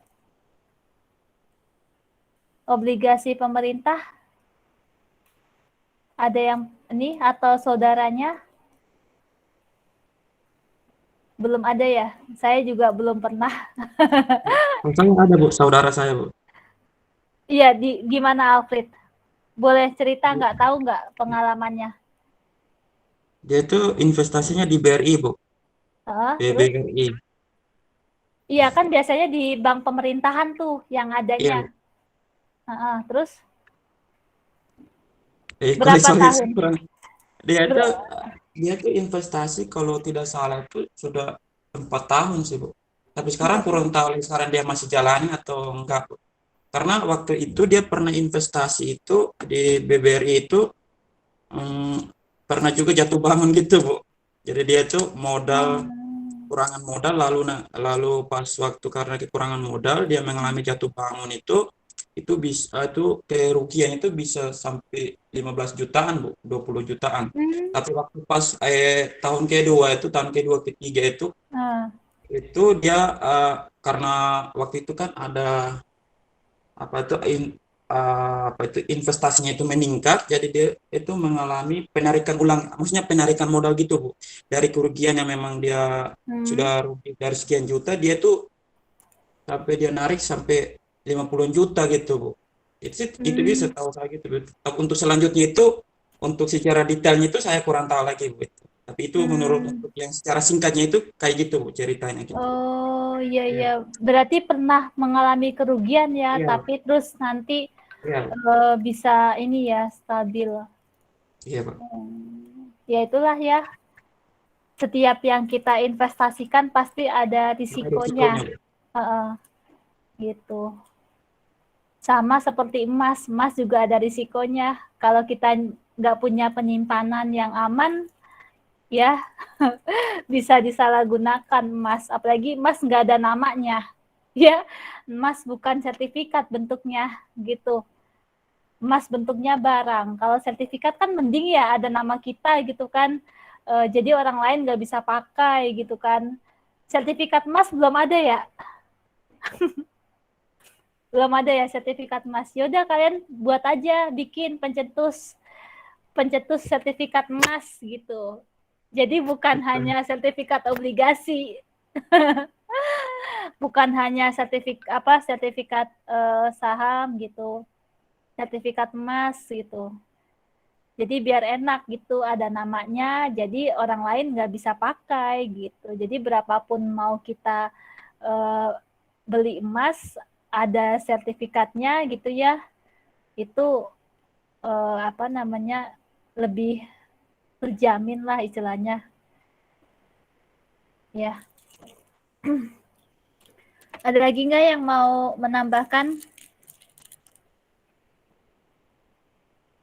pemerintah. Ada yang ini atau saudaranya? Belum ada ya? Saya juga belum pernah.
Saya ada, Bu, saudara saya, Bu.
Iya, di mana Alfred? Boleh cerita nggak? Tahu nggak pengalamannya?
Dia itu investasinya di BRI, Bu.
Terus?
BRI.
Iya kan biasanya di bank pemerintahan tuh yang adanya.
Iya.
Terus?
Berapa
tahun?
Dia itu investasi kalau tidak salah itu sudah 4 tahun sih, Bu. Tapi sekarang kurang tahu lagi sekarang dia masih jalani atau enggak, Bu. Karena waktu itu dia pernah investasi itu di BBRI itu pernah juga jatuh bangun gitu, Bu. Jadi dia tuh kurangan modal lalu pas waktu karena kekurangan modal dia mengalami jatuh bangun itu bisa itu kerugian itu bisa sampai 15 jutaan, Bu, 20 jutaan. Tapi waktu pas tahun kedua ketiga itu dia karena waktu itu kan ada investasinya itu meningkat, jadi dia itu mengalami penarikan ulang, maksudnya penarikan modal gitu, Bu. Dari kerugian yang memang dia sudah rugi dari sekian juta, dia tuh sampai dia narik sampai 50 juta gitu, Bu. Itu bisa tahu saya gitu, Bu. Untuk selanjutnya itu, untuk secara detailnya itu saya kurang tahu lagi, Bu. Tapi itu menurut untuk yang secara singkatnya itu kayak gitu, Bu, ceritanya gitu.
Oh iya. Berarti pernah mengalami kerugian ya,
Iya.
tapi terus nanti
Iya.
bisa ini ya stabil.
Iya, Pak.
Ya itulah ya. Setiap yang kita investasikan pasti ada risikonya. Gitu. Sama seperti emas juga ada risikonya. Kalau kita nggak punya penyimpanan yang aman, ya bisa disalahgunakan emas. Apalagi emas nggak ada namanya, ya. Emas bukan sertifikat bentuknya, gitu. Emas bentuknya barang. Kalau sertifikat kan mending ya ada nama kita gitu kan. Jadi orang lain nggak bisa pakai gitu kan. Sertifikat emas belum ada ya. Belum ada ya sertifikat emas. Yaudah kalian buat aja, bikin pencetus sertifikat emas gitu. Jadi bukan hanya sertifikat obligasi. Bukan hanya sertifikat saham gitu. Sertifikat emas gitu. Jadi biar enak gitu, ada namanya, jadi orang lain nggak bisa pakai gitu. Jadi berapapun mau kita beli emas, ada sertifikatnya gitu ya, itu lebih terjamin lah istilahnya. Ya. Ada lagi nggak yang mau menambahkan?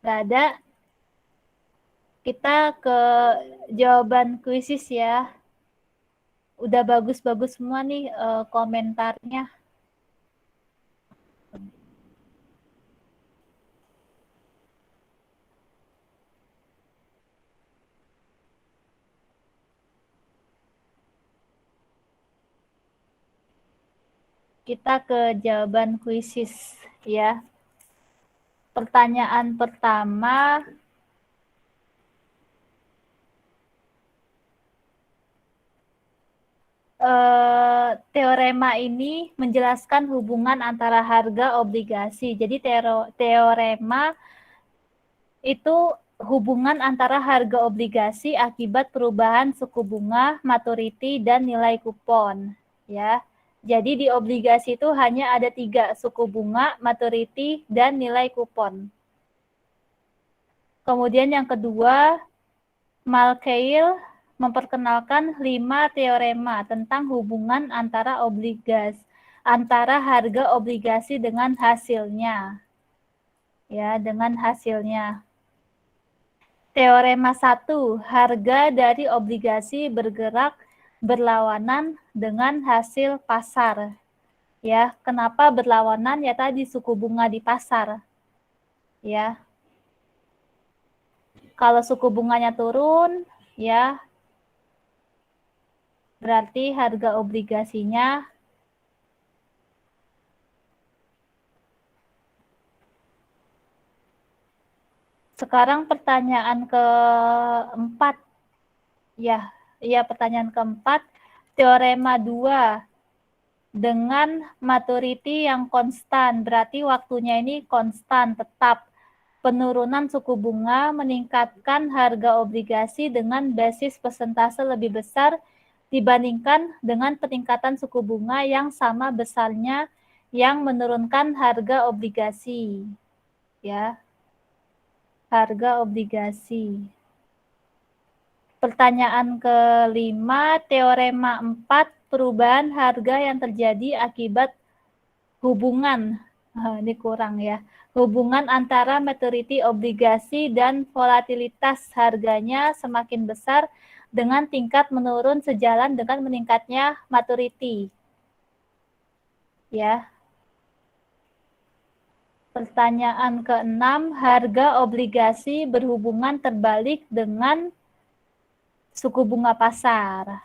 Nggak ada. Kita ke jawaban kuisis ya. Udah bagus-bagus semua nih komentarnya. Kita ke jawaban kuisis ya. Pertanyaan pertama, teorema ini menjelaskan hubungan antara harga obligasi. Jadi teorema itu hubungan antara harga obligasi akibat perubahan suku bunga, maturity, dan nilai kupon. Ya. Jadi di obligasi itu hanya ada 3, suku bunga, maturity, dan nilai kupon. Kemudian yang kedua, Malkiel memperkenalkan 5 teorema tentang hubungan antara harga obligasi dengan hasilnya. Ya, dengan hasilnya. Teorema 1, harga dari obligasi bergerak berlawanan dengan hasil pasar. Ya, kenapa berlawanan? Ya tadi suku bunga di pasar. Ya. Kalau suku bunganya turun, ya berarti harga obligasinya sekarang pertanyaan keempat. Ya, pertanyaan keempat, teorema 2 dengan maturity yang konstan, berarti waktunya ini konstan, tetap. Penurunan suku bunga meningkatkan harga obligasi dengan basis persentase lebih besar dibandingkan dengan peningkatan suku bunga yang sama besarnya yang menurunkan harga obligasi. Ya. Harga obligasi. Pertanyaan kelima, teorema 4, perubahan harga yang terjadi akibat hubungan, ini kurang ya, hubungan antara maturity obligasi dan volatilitas harganya semakin besar dengan tingkat menurun sejalan dengan meningkatnya maturity. Ya. Pertanyaan keenam, harga obligasi berhubungan terbalik dengan suku bunga pasar.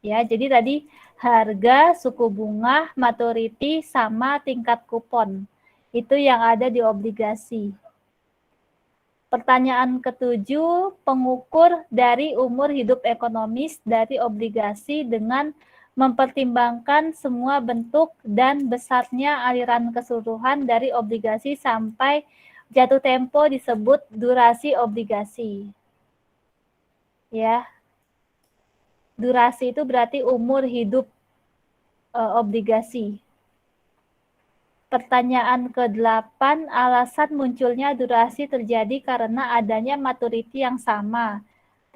Ya, jadi tadi harga, suku bunga, maturity sama tingkat kupon. Itu yang ada di obligasi. Pertanyaan ketujuh, pengukur dari umur hidup ekonomis dari obligasi dengan mempertimbangkan semua bentuk dan besarnya aliran keseluruhan dari obligasi sampai jatuh tempo disebut durasi obligasi. Ya. Durasi itu berarti umur hidup obligasi. Pertanyaan ke-8, alasan munculnya durasi terjadi karena adanya maturity yang sama,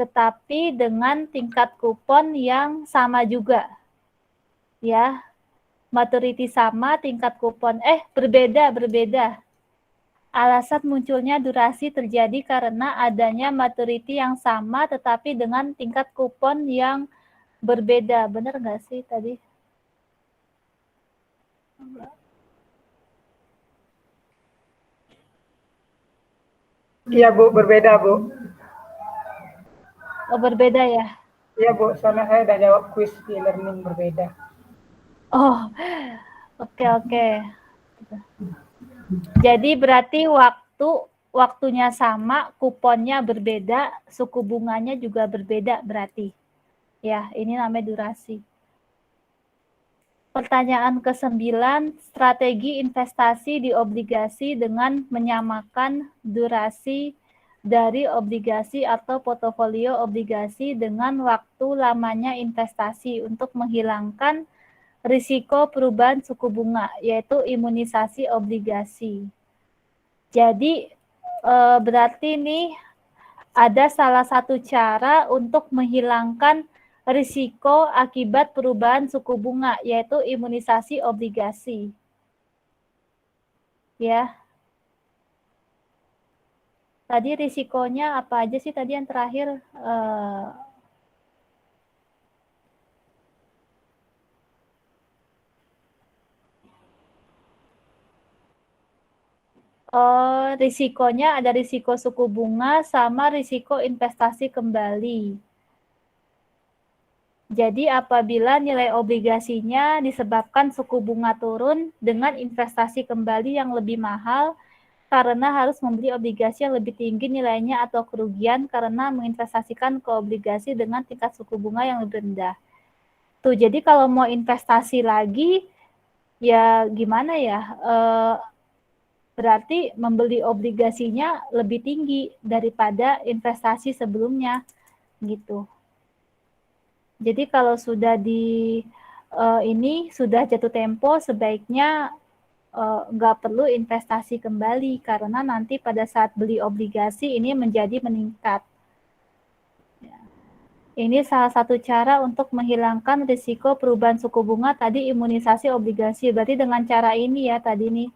tetapi dengan tingkat kupon yang sama juga. Ya, maturity sama, tingkat kupon, berbeda. Alasan munculnya durasi terjadi karena adanya maturity yang sama, tetapi dengan tingkat kupon yang berbeda. Benar nggak sih tadi?
Iya Bu, berbeda Bu.
Oh, berbeda ya?
Iya Bu, soalnya saya udah jawab kuis di learning berbeda.
Oh, oke. Jadi berarti waktunya sama, kuponnya berbeda, suku bunganya juga berbeda berarti. Ya, ini namanya durasi. Pertanyaan ke-9, strategi investasi di obligasi dengan menyamakan durasi dari obligasi atau portofolio obligasi dengan waktu lamanya investasi untuk menghilangkan risiko perubahan suku bunga, yaitu imunisasi obligasi. Jadi, berarti nih ada salah satu cara untuk menghilangkan risiko akibat perubahan suku bunga, yaitu imunisasi obligasi. Ya. Tadi risikonya apa aja sih tadi yang terakhir? Risikonya ada risiko suku bunga sama risiko investasi kembali. Jadi apabila nilai obligasinya disebabkan suku bunga turun dengan investasi kembali yang lebih mahal karena harus membeli obligasi yang lebih tinggi nilainya atau kerugian karena menginvestasikan ke obligasi dengan tingkat suku bunga yang lebih rendah. Tuh, jadi kalau mau investasi lagi, ya gimana ya? Berarti membeli obligasinya lebih tinggi daripada investasi sebelumnya, gitu. Jadi kalau sudah sudah jatuh tempo, sebaiknya nggak perlu investasi kembali karena nanti pada saat beli obligasi ini menjadi meningkat. Ya. Ini salah satu cara untuk menghilangkan risiko perubahan suku bunga tadi imunisasi obligasi. Berarti dengan cara ini ya tadi nih.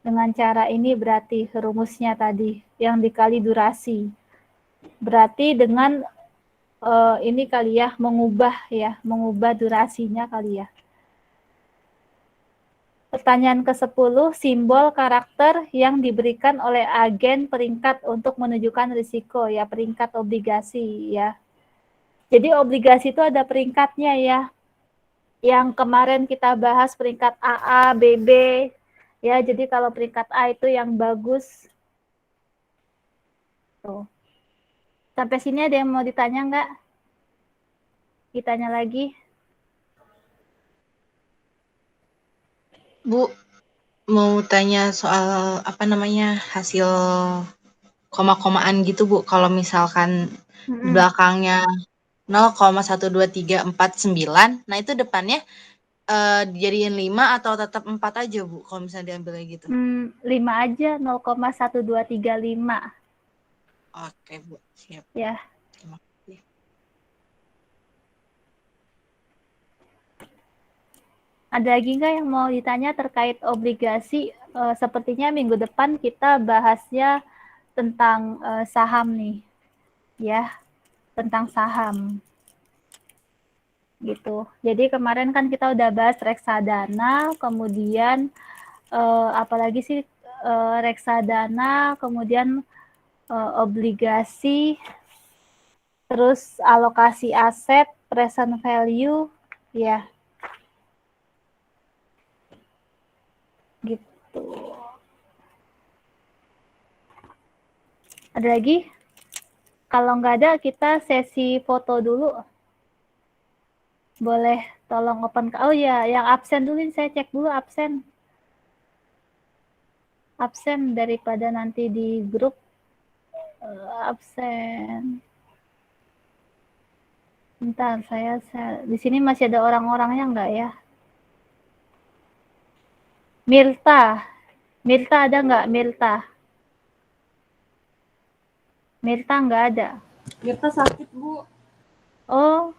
Dengan cara ini berarti rumusnya tadi yang dikali durasi. Berarti dengan ini kali ya mengubah durasinya kali ya. Pertanyaan ke-10, simbol karakter yang diberikan oleh agen peringkat untuk menunjukkan risiko ya, peringkat obligasi ya. Jadi obligasi itu ada peringkatnya ya. Yang kemarin kita bahas peringkat AA, BB ya. Jadi kalau peringkat A itu yang bagus. Tuh. Sampai sini ada yang mau ditanya nggak? Ditanya lagi.
Bu, mau tanya soal hasil koma-komaan gitu Bu. Kalau misalkan belakangnya 0,12349, nah itu depannya dijadiin 5 atau tetap 4 aja Bu kalau misalnya diambilnya gitu?
5 aja, 0,1235.
Oke, Bu. Siap.
Ya.
Terima kasih.
Ada lagi nggak yang mau ditanya terkait obligasi? Sepertinya minggu depan kita bahasnya tentang saham nih, ya, tentang saham. Gitu. Jadi kemarin kan kita udah bahas reksadana, kemudian apalagi sih reksadana, kemudian obligasi, terus alokasi aset, present value, ya. Gitu. Ada lagi? Kalau nggak ada, kita sesi foto dulu. Boleh tolong open. Oh ya, yang absen dulu, saya cek dulu absen. Absen daripada nanti di grup. Absen. Bentar, saya di sini masih ada orang-orangnya nggak ya? Mirta ada nggak? Mirta nggak ada.
Mirta sakit, Bu.
Oh,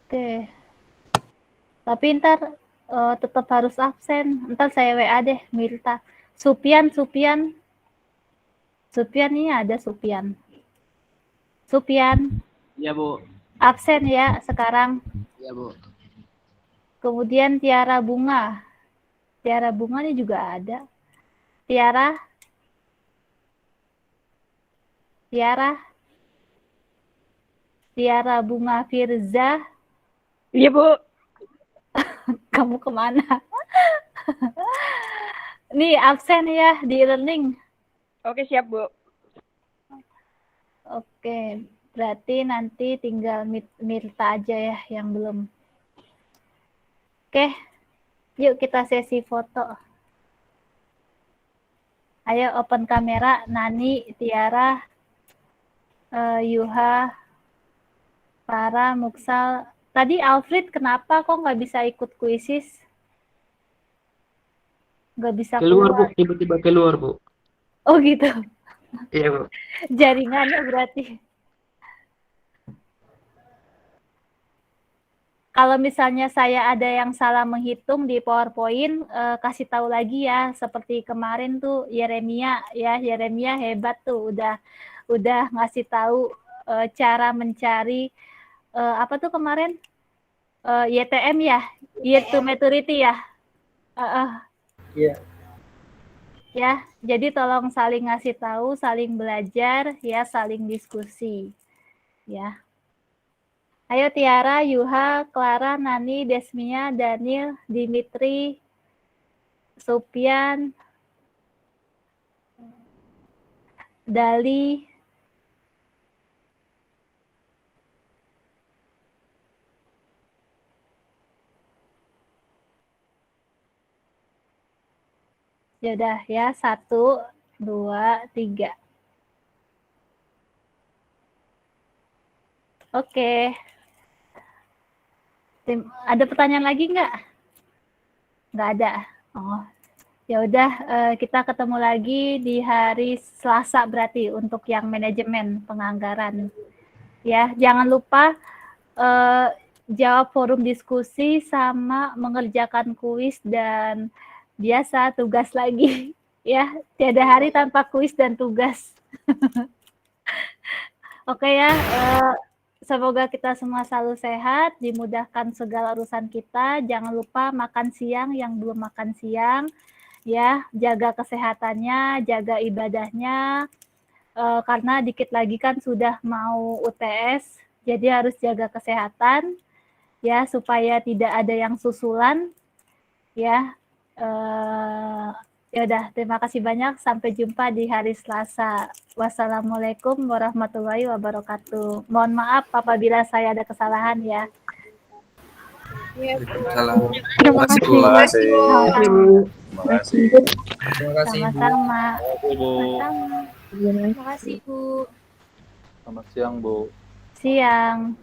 oke. Tapi ntar tetap harus absen. Ntar saya WA deh, Mirta. Supian ini ada Supian.
Iya, Bu.
Absen ya sekarang.
Iya, Bu.
Kemudian Tiara Bunga ini juga ada. Tiara Bunga Firza.
Iya, Bu.
Kamu kemana? Nih absen ya di e-learning.
Oke, siap, Bu.
Oke, berarti nanti tinggal Mirta aja ya yang belum. Oke, yuk kita sesi foto. Ayo open kamera, Nani, Tiara, Yuha, Farah, Muksal. Tadi Alfred kenapa kok nggak bisa ikut kuisis? Nggak bisa
Keluar, Bu.
keluar.
Tiba-tiba keluar, Bu.
Oh gitu.
Iya, Bu.
Jaringannya berarti. Kalau misalnya saya ada yang salah menghitung di PowerPoint, kasih tahu lagi ya. Seperti kemarin tuh Yeremia hebat tuh udah ngasih tahu cara mencari apa tuh kemarin YTM ya, year to maturity ya.
Iya.
Ya, jadi tolong saling ngasih tahu, saling belajar, ya, saling diskusi, ya. Ayo Tiara, Yuha, Clara, Nani, Desmia, Daniel, Dimitri, Supian, Dali, ya udah ya, 1, 2, 3. Oke. Ada pertanyaan lagi nggak? Nggak ada. Oh, ya udah kita ketemu lagi di hari Selasa berarti untuk yang manajemen penganggaran. Ya, jangan lupa jawab forum diskusi sama mengerjakan kuis dan biasa tugas lagi. Ya, tiada hari tanpa kuis dan tugas. Oke ya. Semoga kita semua selalu sehat, dimudahkan segala urusan kita. Jangan lupa makan siang yang belum makan siang, ya, jaga kesehatannya, jaga ibadahnya, karena dikit lagi kan sudah mau UTS, jadi harus jaga kesehatan, ya, supaya tidak ada yang susulan, ya. Ya udah, terima kasih banyak. Sampai jumpa di hari Selasa. Wassalamualaikum warahmatullahi wabarakatuh. Mohon maaf apabila saya ada kesalahan ya.
Terima kasih.
Terima kasih. Sama-sama.
Terima kasih, Bu.
Selamat siang, Bu.
Siang.